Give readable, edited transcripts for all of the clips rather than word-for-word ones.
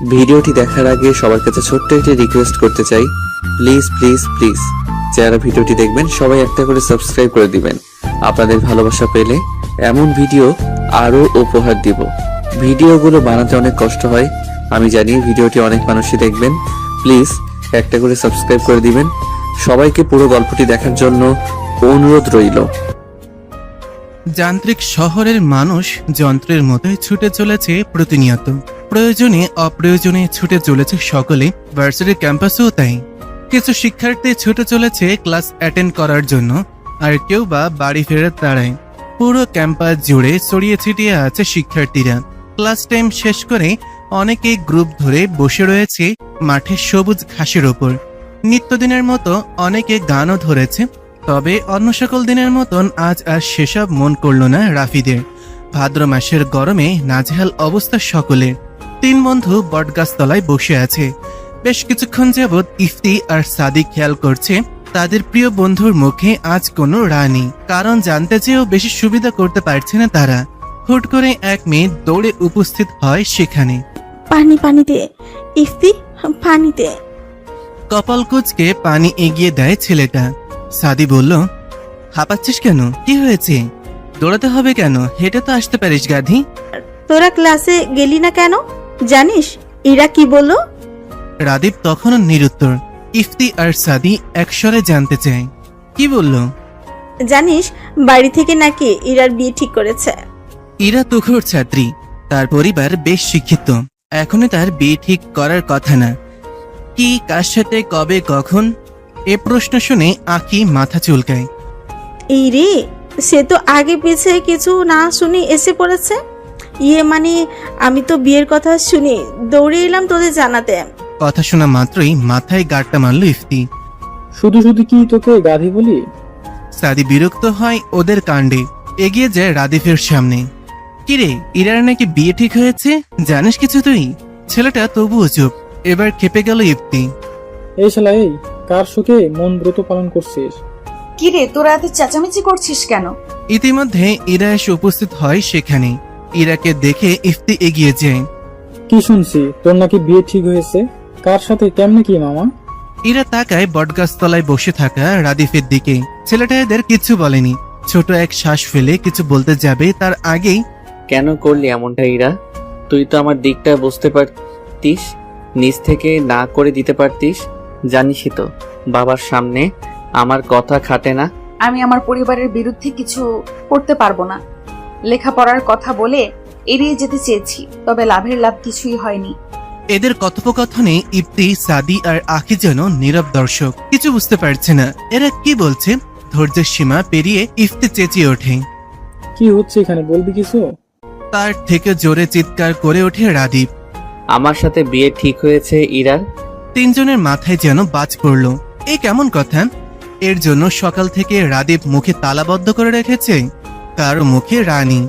ভিডিওটি দেখার আগে সবার কাছে ছোট্ট একটি রিকোয়েস্ট করতে চাই, প্লিজ প্লিজ প্লিজ যারা ভিডিওটি দেখবেন সবাই একটা করে সাবস্ক্রাইব করে দিবেন। আপনাদের ভালোবাসা পেলে এমন ভিডিও আরো উপহার দিব। ভিডিওগুলো বানাতে অনেক কষ্ট হয়, আমি জানি। ভিডিওটি অনেক মানুষই দেখবেন, প্লিজ একটা করে সাবস্ক্রাইব করে দিবেন। সবাইকে পুরো গল্পটি দেখার জন্য অনুরোধ রইল। যান্ত্রিক শহরের মানুষ যন্ত্রের মতোই ছুটে চলেছে প্রতিনিয়ত। প্রয়োজনে অপ্রয়োজনে ছুটে চলেছে সকলে, ভার্সিটির ক্যাম্পাসেও তাই। কিছু শিক্ষার্থী ছুটে চলেছে ক্লাস অ্যাটেন্ড করার জন্য, আর কেউ বা বাড়ি ফেরার তাড়ায়। পুরো ক্যাম্পাস জুড়ে ছড়িয়ে ছিটিয়ে আছে শিক্ষার্থীরা। ক্লাস টাইম শেষ করে অনেকে গ্রুপ ধরে বসে রয়েছে মাঠের সবুজ ঘাসের ওপর। নিত্যদিনের মতো অনেকে গানও ধরেছে, তবে অন্য সকল দিনের মতন আজ আর সেসব মন করল না রাফিদের। ভাদ্র মাসের গরমে নাজেহাল অবস্থা সকলের। তিন বন্ধু বটগাছতলায় বসে আছে। বেশ কিছুক্ষণ যাবৎ ইফতি আর সাদি খেয়াল করছে তাদের প্রিয় বন্ধুর মুখে আজ কোনো রাগ নেই, কারণ জানতে চেয়েও বেশি সুবিধা করতে পারছে না তারা। হুট করে এক মেয়ে দৌড়ে উপস্থিত হয় সেখানে। পানি দে ইফতি, পানি দে। কপাল কুঁচকে পানি এগিয়ে দেয় ছেলেটা। সাদি বলল, হাঁপাচ্ছিস কেন? কি হয়েছে? দৌড়াতে হবে কেন? হেঁটে তো আসতে পারিস গাধি। তোরা ক্লাসে গেলি না কেন? জানিস ইরা কি বললো? রাদীপ তখনও নিরুত্তর। ইফতি আর সাদি একস্বরে জানতে চায়, কি বলল? জানিস বাড়ি থেকে নাকি ইরার বিয়ে ঠিক করেছে। ইরা তুখোড় ছাত্রী, তার পরিবার বেশ শিক্ষিত। এখনই তার বিয়ে ঠিক করার কথা না। কি, কার সাথে, কবে, কখন? এ প্রশ্ন শুনে আঁকি মাথা চুলকায়। এই রে, সে তো আগে পিছে কিছু না শুনে এসে পড়েছে। মানে আমি তো বিয়ের কথা শুনি দৌড়ে এলাম তোদের জানাতে। কথা শোনা মাত্রই মাথায় গাঁটটা মারল ইফতি। শুধু শুধু কি তোকে গাধি বলি? সাদি বিরক্ত হয় ওদের কাণ্ডে, এগিয়ে যায় রাদিফের সামনে। কিরে, ইরার নাকি বিয়ে ঠিক হয়েছে, জানিস কিছু তুই? ছেলেটা তবুও চুপ। এবার খেপে গেল ইফতি। এই শালা, এই কার সুখে মন ব্রত পালন করছিস? কিরে, তোরা এত চেঁচামেচি করছিস কেন? ইতিমধ্যে ইরা এসে উপস্থিত হয় সেখানে। ইরাকে দেখে ইফতি এগিয়ে যায়। কি শুনছি তোর নাকি বিয়ে ঠিক হয়েছে? কার সাথে, কেমনে কি মামা? ইরা তাকায় বটগাছতলায় বসে থাকা রাদিফের দিকে। ছেলেটা এদের কিছু বলেনি। ছোট এক শ্বাস ফেলে কিছু বলতে যাবে তার আগেই, কেন করলি এমনটা ইরা? তুই তো আমার দিকটা বুঝতে পারতিস, নিজ থেকে না করে দিতে পারতিস। জানিসই তো বাবার সামনে আমার কথা খাটে না। আমি আমার পরিবারের বিরুদ্ধে কিছু করতে পারবো না। লেখাপড়ার কথা বলে এড়িয়ে যেতে চেয়েছি, তবে লাভের লাভ কিছুই হয়নি। এদের কথোপকথনে ইফতি, সাদি আর আখি যেন নীরব দর্শক, কিছু বুঝতে পারছে না এরা কি বলছে। ধৈর্যের সীমা পেরিয়ে ইফতি চেঁচিয়ে ওঠে। কি হচ্ছে এখানে, বলবি কিছু? তার থেকে জোরে চিৎকার করে ওঠে রাদীপ। আমার সাথে বিয়ে ঠিক হয়েছে ইরার। তিনজনের মাথায় যেন বাজ পড়ল। এই কেমন কথা? এর জন্য সকাল থেকে রাদীপ মুখে তালাবদ্ধ করে রেখেছে। কারো মুখে রানী।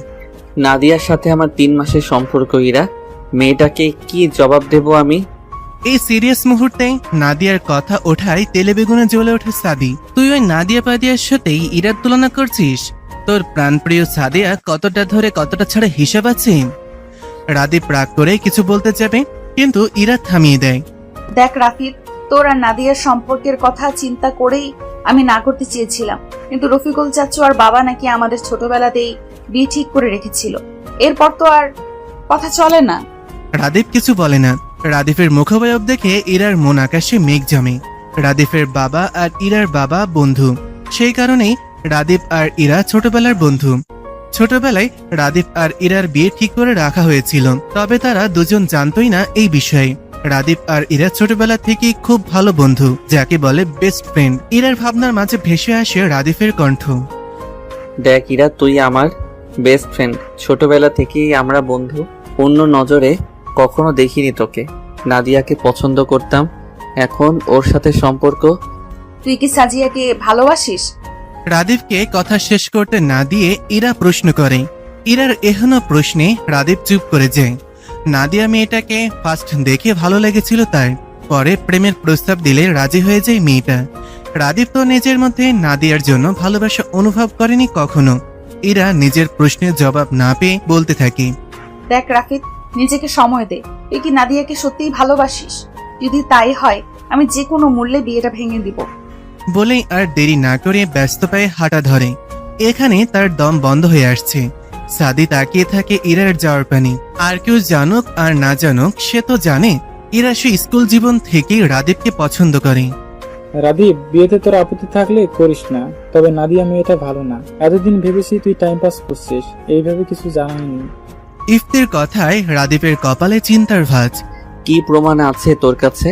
নাদিয়ার সাথে আমার 3 মাসের সম্পর্ক ইরা। মেয়েটাকে কি জবাব দেব আমি? এই সিরিয়াস মুহূর্তে নাদিয়ার কথা ওঠায় তেলে বেগুনে জ্বলে ওঠে সাদি। তুই ওই নাদিয়া পাদিয়ার সাথেই ইরার তুলনা করছিস? তোর প্রাণপ্রিয় সাদিয়া কতটা ধরে কতটা ছাড়া হিসাব আছে? রাদীপ রাগ করে কিছু বলতে যাবে, কিন্তু ইরা থামিয়ে দেয়। দেখ রাফিদ, তোর আর নাদিয়ার সম্পর্কের কথা চিন্তা করেই আমি না করতে চেয়েছিলাম, কিন্তু রফিকুল চাচু আর বাবা নাকি আমাদের ছোটবেলাতেই বিয়ে ঠিক করে রেখেছিল। এরপর তো আর কথা চলে না। রাদীপ কিছু বলে না। রাদীপের মুখাবয়ব দেখে ইরার মন আকাশে মেঘ জমে। রাদীপের বাবা আর ইরার বাবা বন্ধু, সেই কারণেই রাদীপ আর ইরা ছোটবেলার বন্ধু। ছোটবেলায় রাদীপ আর ইরার বিয়ে ঠিক করে রাখা হয়েছিল, তবে তারা দুজন জানতই না এই বিষয়ে। রাদীপ আর ইরা ছোটবেলা থেকেই খুব ভালো বন্ধু, যাকে বলে বেস্ট ফ্রেন্ড। ইরার ভাবনার মাঝে ভেসে আসে রাদীপের কণ্ঠ। দেখ ইরা, তুই আমার বেস্ট ফ্রেন্ড। ছোটবেলা থেকেই আমরা বন্ধু। অন্য নজরে কখনো দেখিনি তোকে। নাদিয়াকে পছন্দ করতাম, এখন ওর সাথে সম্পর্ক। তুই কি সাজিয়াকে ভালোবাসিস? রাদীপকে কথা শেষ করতে না দিয়ে ইরা প্রশ্ন করে। ইরার এহেন প্রশ্নে রাদীপ চুপ করে যায়। নাদিয়া মেয়েটাকে ফার্স্ট দেখে ভালো লেগেছিল তার, পরে প্রেমের প্রস্তাব দিলে রাজি হয়ে যায় মেয়েটা। রাদীপ তো নিজের মধ্যে নাদিয়ার জন্য ভালোবাসা অনুভব করেনি কখনো। ইরা নিজের প্রশ্নের জবাব না পেয়ে বলতে থাকে, দেখ রাফিদ, নিজেকে সময় দে। তুই কি নাদিয়াকে সত্যিই ভালোবাসিস? যদি তাই হয়, আমি যে কোনো মূল্যে বিয়েটা ভেঙে দিব। বলেই আর দেরি না করে ব্যস্ত পায়ে হাঁটা ধরে। এখানে তার দম বন্ধ হয়ে আসছে। সাদি তাকিয়ে থাকে ইরার যাওয়ার পানি। আর কেউ জানুক আর না জানুক, সে তো জানে ইরা সে স্কুল জীবন থেকেই রাদীপকে পছন্দ করে। রাদীপ, বিয়েতে তোর আপত্তি থাকলে করিস না, তবে নাদিয়া মেয়েটা ভালো না। এতদিন ভেবেছি তুই টাইম পাস করছিস, এইভাবে কিছু জানাইনি। ইফতির কথায় রাদীপের কপালে চিন্তার ভাঁজ। কি প্রমাণ আছে তোর কাছে?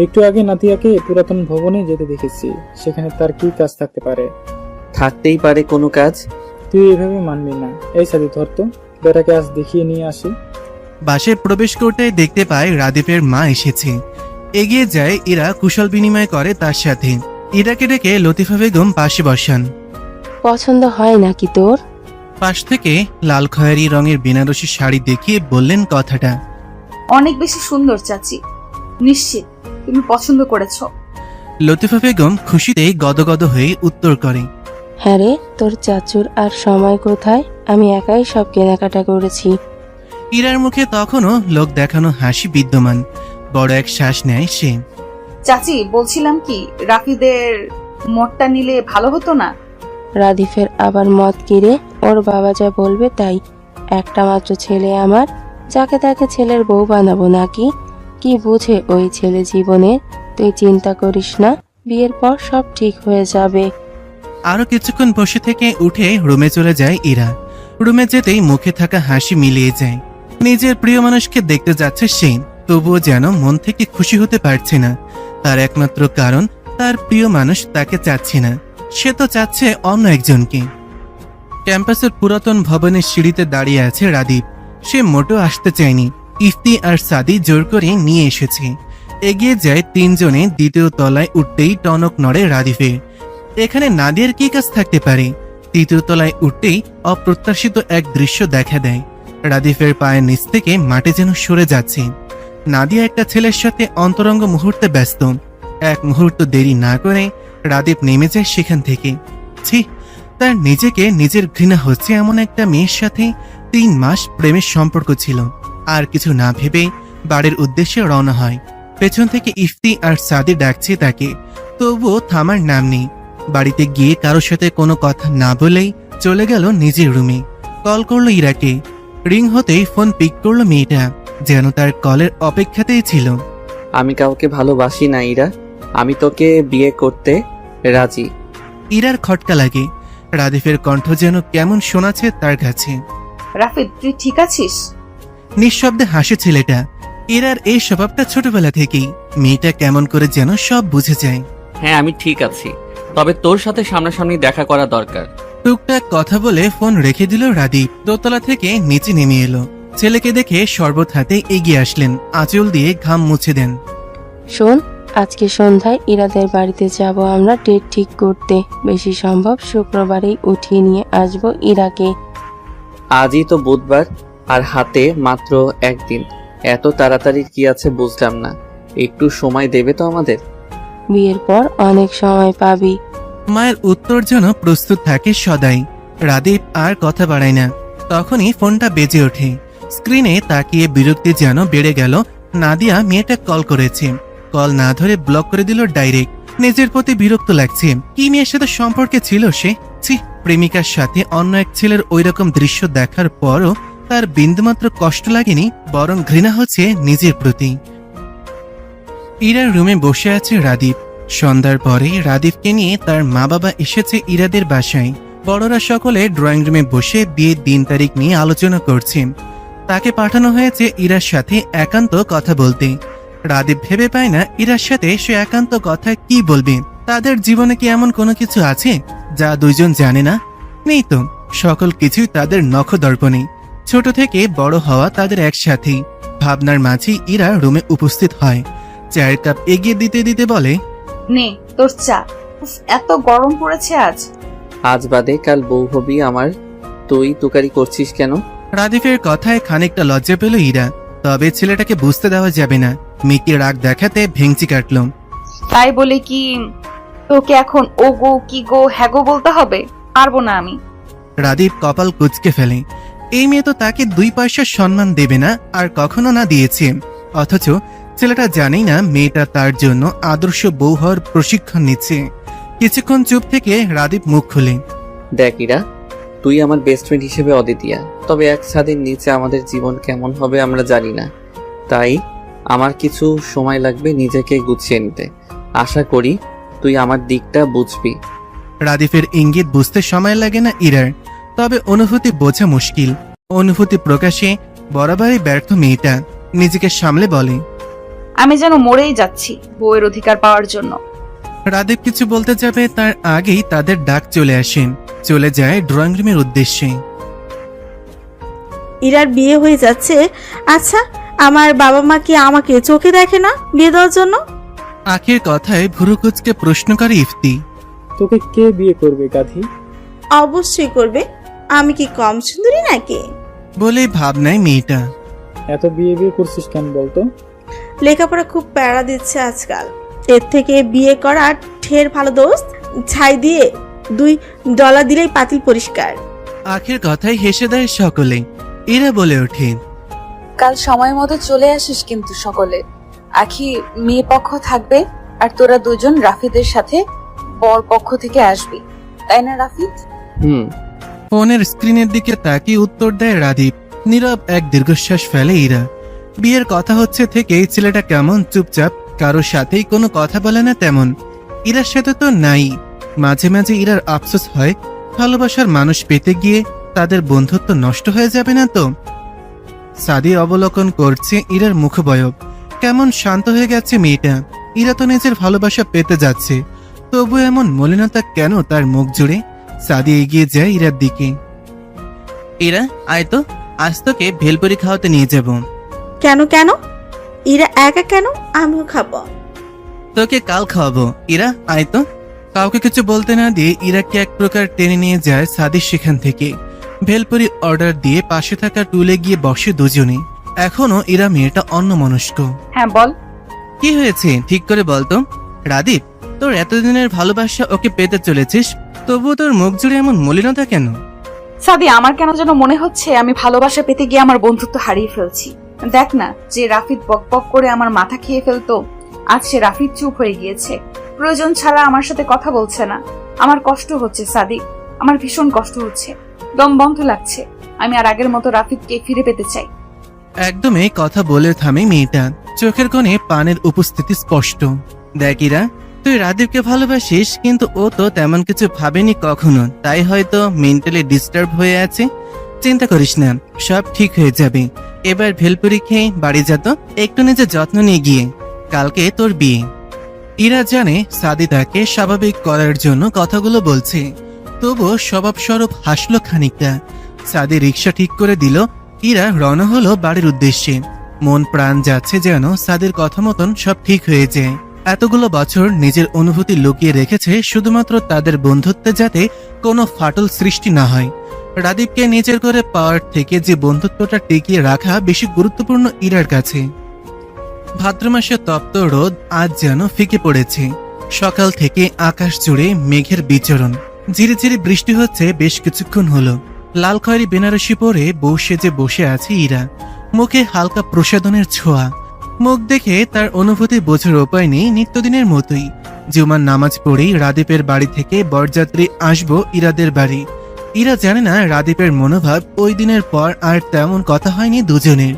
একটু আগে নাদিয়াকে পুরাতন ভবনে যেতে দেখেছি, সেখানে তার কি কাজ থাকতে পারে? থাকতেই পারে কোনো কাজ। তুই এইভাবে মানবি না। এই সাদি, ধর তো, বেটাকে আজ দেখিয়ে নিয়ে আসি। বাসে প্রবেশ করতে দেখতে পায় রাদীপের মা এসেছে। এগিয়ে যায় ইরা, কুশল বিনিময় করে তার সাথে। ইরাকে ডেকে লতিফা বেগম পাশে বসান। পছন্দ হয় নাকি তোর? পাশ থেকে লাল খয়েরি রঙের বেনারসি শাড়ি দেখিয়ে বললেন কথাটা। অনেক বেশি সুন্দর চাচি, নিশ্চিত তুমি পছন্দ করেছো। লতিফা বেগম খুশিতে গদগদ হয়ে উত্তর করে, হ্যাঁ রে, তোর চাচুর আর সময় কোথায়? আমি একাই সব কেনাকাটা করেছি। ইরার মুখে তখনও লোক দেখানো হাসি বিদ্যমান। বড় এক শ্বাস নেয় সে। চাচি, বলছিলাম কি, রাফিদের মতটা নিলে ভালো হতো না? রাদিফের আবার মত কিরে? ওর বাবা যা বলবে তাই। একটা মাত্র ছেলে আমার, যাকে তাকে ছেলের বউ বানাবো নাকি? কি বুঝে ওই ছেলে জীবনে? তুই চিন্তা করিস না, বিয়ের পর সব ঠিক হয়ে যাবে। আরো কিছুক্ষণ বসে থেকে উঠে রুমে চলে যায় ইরা। রুমে যেতেই মুখে থাকা হাসি মিলিয়ে যায়। নিজের প্রিয় মানুষকে দেখতে যাচ্ছে সে, তবুও যেন মন থেকে খুশি হতে পারছে না। তার একমাত্র কারণ, তার প্রিয় মানুষ তাকে চাচ্ছে না, সে তো চাচ্ছে অন্য একজনকে। ক্যাম্পাসের পুরাতন ভবনের সিঁড়িতে দাঁড়িয়ে আছে রাদীপ। সে মোটেও আসতে চায়নি। ইফতি আর সাদি জোর করে নিয়ে এসেছে। এগিয়ে যায় তিনজনে। দ্বিতীয় তলায় উঠতেই টনক নড়ে রাদীপের। এখানে নাদিয়ার কি কাজ থাকতে পারে? তৃতীয় তলায় উঠতেই অপ্রত্যাশিত এক দৃশ্য দেখা দেয়। রাদীপের পায়ের নিচ থেকে মাটি যেন সরে যাচ্ছে। নাদিয়া একটা ছেলের সাথে অন্তরঙ্গ মুহূর্তে ব্যস্ত। এক মুহূর্ত দেরি না করে রাদীপ নেমে যায় সেখান থেকে। ছি, তার নিজেকে নিজের ঘৃণা হচ্ছে এমন একটা মেয়ের সাথে 3 মাস প্রেমের সম্পর্ক ছিল। আর কিছু না ভেবে বাড়ির উদ্দেশ্যে রওনা হয়। পেছন থেকে ইফতি আর সাদি ডাকছে তাকে, তবুও থামার নাম নেই। বাড়িতে গিয়ে কারোর সাথে কোনো কথা না বলেই চলে গেল নিজের রুমে। কল করলো ইরাকে। রিং হতেই ফোন পিক করলো মেয়েটা, যেন তার কলের অপেক্ষাতেই ছিল। আমি কাউকে ভালোবাসি না ইরা, আমি তোকে বিয়ে করতে রাজি। ইরার খটকা লাগে। রাদীপের কণ্ঠ যেন কেমন শোনাচ্ছে তার কাছে। রাফিদ, তুই ঠিক আছিস? নিঃশব্দে হাসে ছেলেটা। ইরার এই স্বভাবটা ছোটবেলা থেকেই। মেয়েটা কেমন করে যেন সব বুঝে যায়। হ্যাঁ, আমি ঠিক আছি, তবে তোর সাথে সামনাসামনি দেখা করা দরকার। টুকটাক কথা বলে ফোন রেখে দিল রাদীপ। দোতলা থেকে নিচে নেমে এলো। ছেলেকে দেখে শরবত হাতে এগিয়ে আসলেন। আঁচল দিয়ে ঘাম মুছে দেন। শোন, আজকে সন্ধ্যায় ইরাদের বাড়িতে যাব আমরা ডেট ঠিক করতে। বেশি সম্ভব শুক্রবারেই উঠিয়ে নিয়ে আসবো ইরাকে। আজই তো বুধবার, আর হাতে মাত্র একদিন। এত তাড়াতাড়ি কি আছে বুঝলাম না। একটু সময় দেবে তো আমাদের? বিয়ের পর অনেক সময় পাবি। মায়ের উত্তর যেন প্রস্তুত থাকে সদাই। রাদীপ আর কথা বাড়ায় না। তখনই ফোনটা বেজে ওঠে। স্ক্রিনে তাকিয়ে বিরক্তি যেন বেড়ে গেল। নাদিয়া মেয়েটা কল করেছে। কল না ধরে ব্লক করে দিল ডাইরেক্ট। নিজের প্রতি বিরক্ত লাগছে। কি মেয়ের সাথে সম্পর্কে ছিল সে? ছি, প্রেমিকার সাথে অন্য এক ছেলের ওইরকম দৃশ্য দেখার পরও তার বিন্দুমাত্র কষ্ট লাগেনি, বরং ঘৃণা হচ্ছে নিজের প্রতি। ইরার রুমে বসে আছে রাদীপ। সন্ধ্যার পরে রাদীপকে নিয়ে তার মা বাবা এসেছে ইরাদের বাসায়। বড়রা সকলে ড্রয়িং রুমে বসে বিয়ের দিন তারিখ নিয়ে আলোচনা করছে। তাকে পাঠানো হয়েছে ইরার সাথে একান্ত কথা বলতে। রাদীপ ভেবে পায় না ইরার সাথে সে একান্ত কথা কি বলবে। তাদের জীবনে কি এমন কোনো কিছু আছে যা দুইজন জানে না? নেই তো। সকল কিছুই তাদের নখদর্পণে। ছোট থেকে বড় হওয়া তাদের একসাথেই। ভাবনার মাঝেই ইরা রুমে উপস্থিত হয়। চায়ের কাপ এগিয়ে দিতে দিতে বলে, নে তোর চা। উফ, এত গরম পড়েছে আজ। আজ বাদে কাল বউ হবি আমার, তুই তুকারি করছিস কেন? রাদীপের কথায় খানিকটা লজ্জা পেল ইরা। তবে ছেলেটাকে বুঝতে দেওয়া যাবে না। মেয়েকে রাগ দেখাতে ভেঙচি কাটল। তাই বলে কি তোকে এখন ও গো কি গো হ্যাগো বলতে হবে? পারবো না আমি। রাদীপ কপাল কুঁচকে ফেলে। এই মেয়ে তো তাকে 2 পয়সার সম্মান দেবে না, আর কখনো না দিয়েছে। অথচ ছেলেটা জানেই না মেয়েটা তার জন্য আদর্শ বউ হওয়ার প্রশিক্ষণ নিচ্ছে। কিছুক্ষণ চুপ থেকে রাদীপ মুখ খুলে, দেখ ইরা, তুই আমার বেস্ট ফ্রেন্ড হিসেবে অদ্বিতীয়া, তবে এক ছাদের নিচে আমাদের জীবন কেমন হবে আমরা জানি না। তাই আমার কিছু সময় লাগবে নিজেকে গুছিয়ে নিতে। আশা করি তুই আমার দিকটা বুঝবি। রাদীপের ইঙ্গিত বুঝতে সময় লাগে না ইরার, তবে অনুভূতি বোঝা মুশকিল। অনুভূতি প্রকাশে বরাবরই ব্যর্থ মেয়েটা নিজেকে সামলে বলে, আমি যেন মরেই যাচ্ছি বউয়ের অধিকার পাওয়ার জন্য। রাদীপ কিছু বলতে যাবে তার আগেই তাদের ডাক চলে আসেন। চলে যায় ড্রয়িং রুমের উদ্দেশ্যে। ইরার বিয়ে হয়ে যাচ্ছে। আচ্ছা, আমার বাবা মা কি আমাকে চোখে দেখে না বিয়ে দেওয়ার জন্য? আখির কথায় ভুরু কুচকে প্রশ্ন করে ইফতি। তোকে কে বিয়ে করবে গাধি? অবশ্যই করবে। আমি কি কম সুন্দরী নাকি? বলে ভাবনায় মেয়েটা। এত বিয়ে বিয়ে করছিস কেন বলতো? লেখাপড়া খুব প্যারা দিচ্ছে আজকাল। এর থেকে বিয়ে করা ঢের ভালো দোস্ত। ছাই দিয়ে $2 দিলেই পাতিল পরিষ্কার। আখির কথায় হেসে দেয় সকলে। এরা বলে ওঠে, কাল সময় মতো চলে আসিস কিন্তু সকলে। আখি মেয়ে পক্ষ থাকবে আর তোরা দুজন রাফিদের সাথে বর পক্ষ থেকে আসবি, তাই না রাফিদ? হুম। ফোনের স্ক্রিনের দিকে তাকিয়ে উত্তর দেয় রাদীপ। নীরব এক দীর্ঘশ্বাস ফেলে ইরা। বিয়ের কথা হচ্ছে থেকেই ছেলেটা কেমন চুপচাপ, কারোর সাথেই কোনো কথা বলে না তেমন। ইরার সাথে তো নাই। মাঝে মাঝে ইরার আফসোস হয়, ভালোবাসার মানুষ পেতে গিয়ে তাদের বন্ধুত্ব নষ্ট হয়ে যাবে না তো। সাদি অবলোকন করছে ইরার মুখবয়ব। কেমন শান্ত হয়ে গেছে মেয়েটা। ইরা তো নিজের ভালোবাসা পেতে যাচ্ছে, তবু এমন মলিনতা কেন তার মুখ জুড়ে? সাদি এগিয়ে যায় ইরার দিকে। ইরা, আয় তো, আজ তোকে ভেলপুরি খাওয়াতে নিয়ে যাব। কেন কেন? ইরা একা কেন? আমিও খাবো। তোকে কাল খাওয়াবো। ইরা, আয় তো। কাউকে কিছু বলতে না দিয়ে ইরাকে এক প্রকার টেনে নিয়ে যায় সাদির সেখান থেকে। ভেলপুরি অর্ডার দিয়ে পাশে থাকা টুলে গিয়ে বসে দুজনে। এখনো ইরা মেয়েটা অন্যমনস্ক। হ্যাঁ বল। কি হয়েছে ঠিক করে বলতো। রাদীপ, তোর এতদিনের ভালোবাসা ওকে পেতে চলেছিস, তবুও তোর মুখ জুড়ে এমন মলিনতা কেন? সাদি, আমার কেন যেন মনে হচ্ছে আমি ভালোবাসা পেতে গিয়ে আমার বন্ধুত্ব হারিয়ে ফেলছি। দেখ না, যে রাফিদ বকবক করে আমার মাথা খেয়ে ফেলতো, আজ সে রাফিদ চুপ হয়ে গিয়েছে। প্রয়োজন ছাড়া আমার সাথে কথা বলছে না। আমার কষ্ট হচ্ছে সাদি, আমার ভীষণ কষ্ট হচ্ছে। দম বন্ধ লাগছে। আমি আর আগের মতো রাফিদকে ফিরে পেতে চাই। একদমই কথা বলে থামে মেয়েটা। চোখের কোণে পানের উপস্থিতি স্পষ্ট। দেখ ইরা, তুই রাদীপকে ভালোবাসিস, কিন্তু ও তো তেমন কিছু ভাবেনি কখনো, তাই হয়তো মেন্টালি ডিস্টার্ব হয়ে আছে। চিন্তা করিস না, সব ঠিক হয়ে যাবে। এবার ভেলপুরি খেয়ে বাড়ি যা তো, একটু নিজের যত্ন নিয়ে গিয়ে। কালকে তোর বিয়ে। ইরা জানে সাদি তাকে স্বাভাবিক করার জন্য কথাগুলো বলছে, তবুও স্বভাবস্বরূপ হাসলো খানিকটা। সাদি রিক্সা ঠিক করে দিল। ইরা রওনা হলো বাড়ির উদ্দেশ্যে। মন প্রাণ যাচ্ছে যেন সাদির কথা মতন সব ঠিক হয়ে যায়। এতগুলো বছর নিজের অনুভূতি লুকিয়ে রেখেছে শুধুমাত্র তাদের বন্ধুত্বে, যাতে কোনো ফাটল সৃষ্টি না হয়। রাদীপকে নিজের করে পাওয়ার থেকে যে বন্ধুত্বটা টিকিয়ে রাখা বেশি গুরুত্বপূর্ণ ইরার কাছে। ভাদ্র মাসে তপ্ত রোদ আজ যেন ফিকে পড়েছে। সকাল থেকে আকাশ জুড়ে মেঘের বিচরণ। ঝিরিঝিরি বৃষ্টি হচ্ছে বেশ কিছুক্ষণ হলো। লাল খয়েরি বেনারসি পরে বউ সেজে বসে আছে ইরা, মুখে হালকা প্রসাদনের ছোঁয়া। মুখ দেখে তার অনুভূতি বোঝার উপায় নেই, নিত্যদিনের মতোই। জুমার নামাজ পড়েই রাদীপের বাড়ি থেকে বরযাত্রী আসবো ইরাদের বাড়ি। ইরা জানে না রাদীপের মনোভাব। ওই দিনের পর আর তেমন কথা হয়নি দুজনের।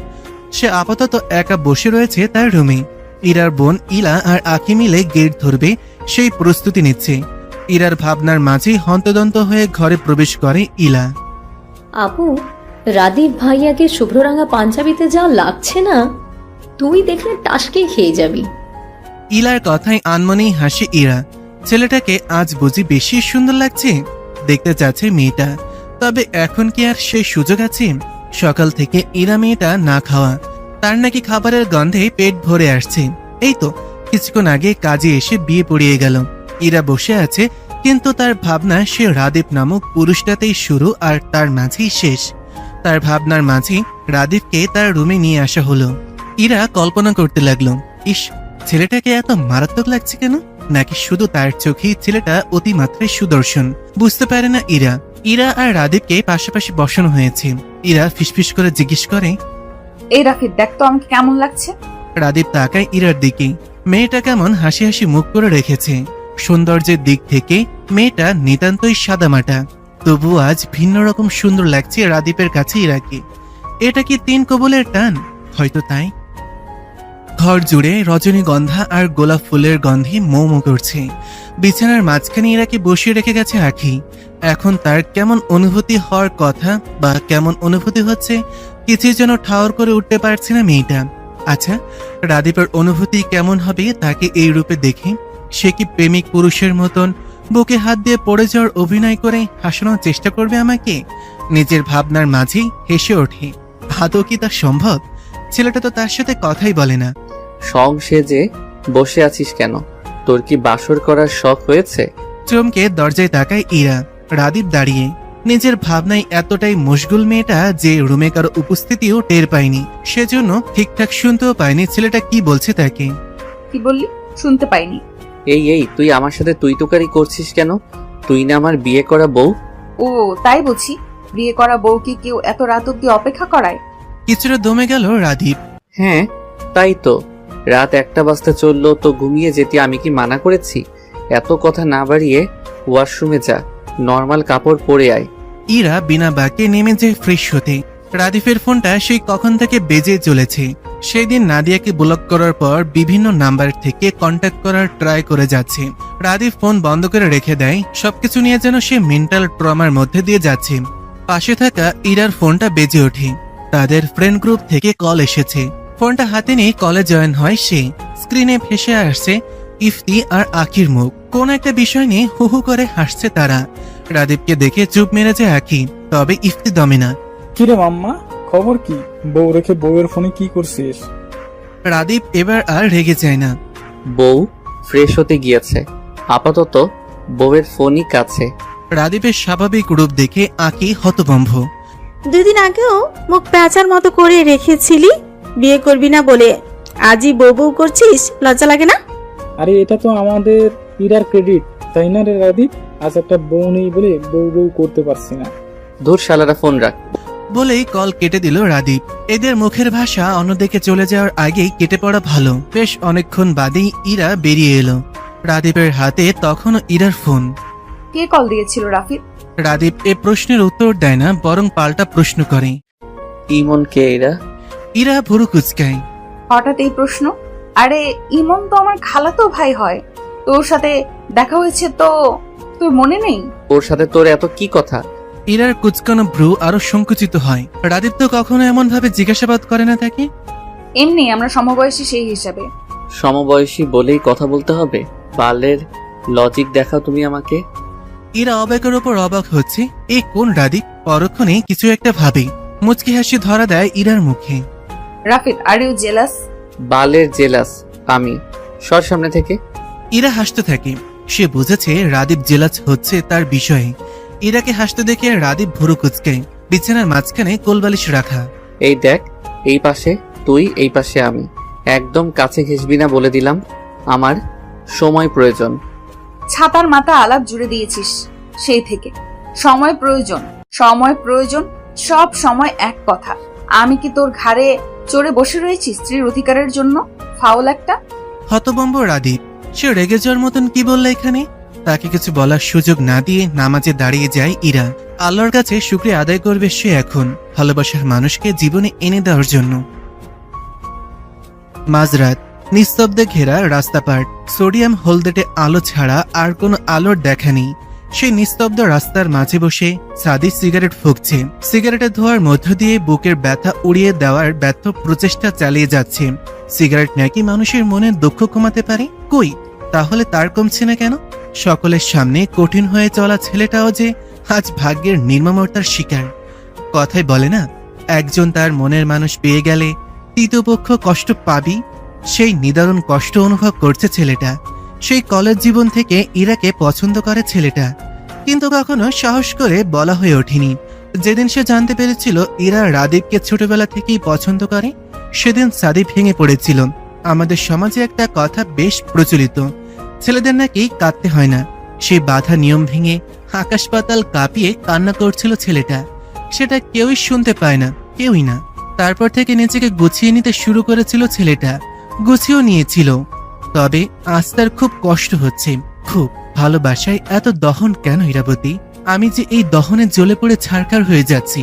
সে আপাতত একা বসে রয়েছে তার রুমে। ইরার বোন ইলা আর আখি মিলে গেট ধরবে সেই প্রস্তুতি নিচ্ছে। ইরার ভাবনার মাঝেই হন্তদন্ত হয়ে ঘরে প্রবেশ করে ইলা। আপু, রাদীপ ভাইয়াকে শুভ্ররাঙা পাঞ্জাবিতে যা লাগছে না, তুই দেখলে টাসকে খেয়ে যাবি। ইলার কথায় আনমনেই হাসে ইরা। ছেলেটাকে আজ বুঝি বেশি সুন্দর লাগছে। দেখতে চাচ্ছে মেয়েটা, তবে এখন কি আর সেই সুযোগ আছে? সকাল থেকে ইরা মেয়েটা না খাওয়া। তার নাকি খাবারের গন্ধে পেট ভরে আসছে। এই তো কিছুক্ষণ আগে কাজে এসে বিয়ে পড়িয়ে গেল। ইরা বসে আছে, কিন্তু তার ভাবনা সে রাদীপ নামক পুরুষটাতেই শুরু আর তার মাঝেই শেষ। তার ভাবনার মাঝে রাদীপকে তার রুমে নিয়ে আসা হলো। ইরা কল্পনা করতে লাগলো, ইস, ছেলেটাকে এত মারাত্মক লাগছে কেন? নাকি শুধু তার চোখেই ছেলেটা অতিমাত্রায় সুদর্শন? বুঝতে পারে না ইরা। ইরা আর রাদীপকে পাশাপাশি বসানো হয়েছে। ইরা ফিসফিস করে জিজ্ঞেস করে। এই রাফিদ, দেখ তো আমাকে কেমন লাগছে। রাদীপ তাকায় ইরার দিকে। মেয়েটা কেমন হাসি হাসি মুখ করে রেখেছে। সৌন্দর্যের দিক থেকে মেয়েটা নিতান্তই সাদামাটা, তবু আজ ভিন্ন রকম সুন্দর লাগছে রাদীপের কাছে ইরাকে। এটা কি 3 কবুলের টান? হয়তো তাই। ঘর জুড়ে রজনীগন্ধা আর গোলাপ ফুলের গন্ধে মৌ মৌ করছে। বিছানার মাঝখানে ইরাকে বসিয়ে রেখে গেছে আখি। এখন তার কেমন অনুভূতি হওয়ার কথা বা কেমন অনুভূতি হচ্ছে কিছুই যেন ঠাওর করে উঠতে পারছে না মেয়েটা। আচ্ছা, রাদীপের অনুভূতি কেমন হবে তাকে এই রূপে দেখে? সে কি প্রেমিক পুরুষের মতন বুকে হাত দিয়ে পড়ে যাওয়ার অভিনয় করে হাসানোর চেষ্টা করবে আমাকে? নিজের ভাবনার মাঝেই হেসে ওঠে। আদৌ কি তা সম্ভব? ছেলেটা তো তার সাথে কথাই বলে না। সং সেজে বসে আছিস কেন? তোর কি বাসর করার শখ হয়েছে? চমকে দরজায় তাকায় ইরা। রাদীপ দাঁড়িয়ে। নিজের ভাবনায় এতটাই মশগুল মেয়েটা যে রুমে কারো উপস্থিতিও টের পায়নি, সেজন্য ঠিকঠাক শুনতেও পায়নি ছেলেটা কি বলছে তাকে। কি বললি? শুনতে পাইনি। এই তুই আমার সাথে তুই তোকারি করছিস কেন? তুই না আমার বিয়ে করা বউ? ও তাই বুঝি? বিয়ে করা বউকে কেউ এত রাত অব্দি অপেক্ষা করায়? কিছুটা দমে গেল রাদীপ। হ্যাঁ তাই তো, রাত 1টা বাজতে চললো তো ঘুমিয়ে যেতে আমি কি মানা করেছি? এত কথা না বাড়িয়ে ওয়াশরুমে যা, নর্মাল কাপড় পরে আয়। ইরা বিনা বাক্যে নেমে যায় ফ্রেশ হতে। রাদীপের ফোনটা সেই কখন থেকে বেজে চলেছে। সেই দিন নাদিয়াকে ব্লক করার পর বিভিন্ন নাম্বার থেকে কন্ট্যাক্ট করার ট্রাই করে যাচ্ছে। রাদীপ ফোন বন্ধ করে রেখে দেয়। সবকিছু নিয়ে যেন সে মেন্টাল ট্রমার মধ্যে দিয়ে যাচ্ছে। পাশে থাকা ইরার ফোনটা বেজে ওঠে। তাদের ফ্রেন্ড গ্রুপ থেকে কল এসেছে। ফোনটা হাতে নিয়ে কলে জয়েন হয় সে। স্ক্রিনে ভেসে আসছে ইফতি আর আখির মুখ। কোন একটা বিষয় নিয়ে হু হু করে হাসছে তারা। রাদীপকে দেখে চুপ মেরে যায় আখি, তবে ইফতি দমে না। কিরে মাম্মা, খবর কি? বউ রেখে বউয়ের ফোনে কি করছিস? রাদীপ এবার আর রেগে যায় না। বউ ফ্রেশ হতে গিয়েছে, আপাতত বউয়ের ফোনই কাছে। রাদীপের স্বাভাবিক রূপ দেখে আঁকি হতভম্ব। 2 দিন আগেও মুখ প্যাঁচার মতো করে রেখেছিলি বিয়ে করবি না বলে, আজই বউ বউ করছিস, লজ্জা লাগে না? আরে এটা তো আমাদের ইরার ক্রেডিট, তাই না রে রাদীপ? আজ একটা বউ নেই বলে বউ বউ করতে পারছি না। ধুর শালারা, ফোন রাখ। বলেই কল কেটে দিল রাদীপ। এদের মুখের ভাষা অন্যদিকে চলে যাওয়ার আগেই কেটে পড়া ভালো। বেশ অনেকক্ষণ বাদেই ইরা বেরিয়ে এলো। রাদীপের হাতে তখনও ইরার ফোন। কে কল দিয়েছিল রাফিদ? রাদীপ এ প্রশ্নের উত্তর দেয় না, বরং পাল্টা প্রশ্ন করে। ইমন কে এরা? ইরা ভুরু কুচকায়। হঠাৎ এই প্রশ্ন? আরে ইমন তো আমার খালাতো ভাই হয়। তোর সাথে দেখা হয়েছে তো তোর মনে নেই? ওর সাথে তোর এত কি কথা? ইরার কুচকানো ভ্রু আরো সংকুচিত হয়। রাদীপ তো কখনো এমন ভাবে জিজ্ঞাসাবাদ করে না তাকে। এমনি আমরা সমবয়সী সেই হিসাবে। সমবয়সী বলেই কথা বলতে হবে? বালের লজিক দেখাও তুমি আমাকে। ইরা অবাকের ওপর অবাক হচ্ছে। এ কোন রাদীপ? পরক্ষণে কিছু একটা ভাবে মুচকি হাসি ধরা দেয় ইরার মুখে। Rafid, are you jealous? বালের জেলাস আমি? সর সামনে থেকে। ইরা হাসতে থাকে। সে বুঝেছে রাদীপ জেলাস হচ্ছে তার বিষয়ে। ইরাকে হাসতে দেখে রাদীপ ভুরু কুচকায়। বিছানার মাঝখানে কোলবালিশ রাখা। এই দেখ, এই পাশে তুই, এই পাশে আমি। একদম কাছে ঘেসবি না বলে দিলাম। আমার সময় প্রয়োজন। ছাতার মাথা আলাপ জুড়ে দিয়েছিস সেই থেকে। সময় প্রয়োজন, সময় প্রয়োজন, সব সময় এক কথা। আমি কি তোর ঘাড়ে চড়ে বসে রয়েছি স্ত্রীর অধিকারের জন্য? ফাউল একটা। হতবম্ব রাদীপ। সে রেগে যাওয়ার মতন কি বলল এখানে? তাকে কিছু বলার সুযোগ না দিয়ে নামাজে দাঁড়িয়ে যায় ইরা। আল্লাহর কাছে শুকরিয়া আদায় করবে সে এখন ভালোবাসার মানুষকে জীবনে এনে দেওয়ার জন্য। মাঝরাত, নিস্তব্ধে ঘেরা রাস্তাপাট। সোডিয়াম হলদেটে আলো ছাড়া আর কোনো আলোর দেখা নেই। সেই নিস্তব্ধ রাস্তার মাঝে বসে সাদি সিগারেট ফুঁকছে। সিগারেটের ধোঁয়ার মধ্য দিয়ে বুকের ব্যথা উড়িয়ে দেওয়ার ব্যর্থ প্রচেষ্টা চালিয়ে যাচ্ছে। সিগারেট নাকি মানুষের মনে দুঃখ কমাতে পারে? কই, তাহলে তার কমছে না কেন? সকলের সামনে কঠিন হয়ে চলা ছেলেটাও যে আজ ভাগ্যের নির্মমতার শিকার। কথায় বলে না, একজন তার মনের মানুষ পেয়ে গেলে তৃতীয় পক্ষ কষ্ট পাবি। সেই নিদারুণ কষ্ট অনুভব করছে ছেলেটা। সেই কলেজ জীবন থেকে ইরাকে পছন্দ করে ছেলেটা, কিন্তু কখনো সাহস করে বলা হয়ে ওঠেনি। যেদিন সে জানতে পেরেছিল ইরা রাদীপকে ছোটবেলা থেকেই পছন্দ করে, সেদিন সাদি ভেঙে পড়েছিল। আমাদের সমাজে একটা কথা বেশ প্রচলিত, ছেলেদের নাকি কাঁদতে হয় না। সেই বাধা নিয়ম ভেঙে আকাশ পাতাল কাঁপিয়ে কান্না করছিল ছেলেটা। সেটা কেউই শুনতে পায় না, কেউই না। তারপর থেকে নিজেকে গুছিয়ে নিতে শুরু করেছিল ছেলেটা, গুছিয়েও নিয়েছিল। তবে আজ তার খুব কষ্ট হচ্ছে, খুব। ভালোবাসায় এত দহন কেন ইরাবতী? আমি যে এই দহনে জ্বলে পড়ে ছারখার হয়ে যাচ্ছি।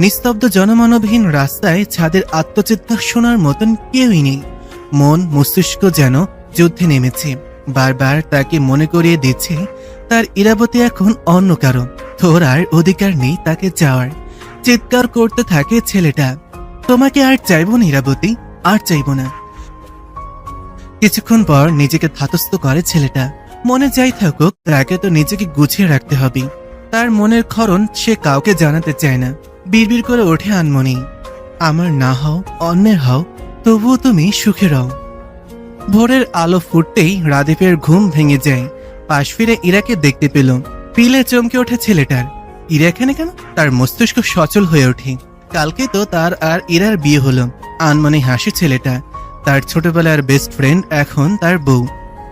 নিস্তব্ধ জনমানবহীন রাস্তায় ছাদের আত্মচিৎকার শোনার মতন কেউই নেই। মন মস্তিষ্ক যেন যুদ্ধে নেমেছে, বারবার তাকে মনে করিয়ে দিচ্ছে তার ইরাবতী এখন অন্য কারো, তোর আর অধিকার নেই তাকে চাওয়ার। চিৎকার করতে থাকে ছেলেটা, তোমাকে আর চাইব না ইরাবতী, আর চাইব না। কিছুক্ষণ পর নিজেকে ধাতস্থ করে ছেলেটা, মনে যাই থাকুক তাকে তো নিজেকে গুছিয়ে রাখতে হবে। তার মনের ক্ষরণ সে কাউকে জানাতে চায় না। বিড়বিড় করে ওঠে আনমনি, আমার না হও, অন্যের হও, তবুও তুমি সুখে রও। ভোরের আলো ফুটতেই রাদীপের ঘুম ভেঙে যায়। পাশ ফিরে ইরাকে দেখতে পেল। পিলে চমকে ওঠে ছেলেটার, ইরা এখানে কেন? তার মস্তিষ্ক সচল হয়ে ওঠে। কালকে তো তার আর ইরার বিয়ে হলো। আনমনে হাসে ছেলেটা, তার ছোটবেলার বেস্ট ফ্রেন্ড এখন তার বউ।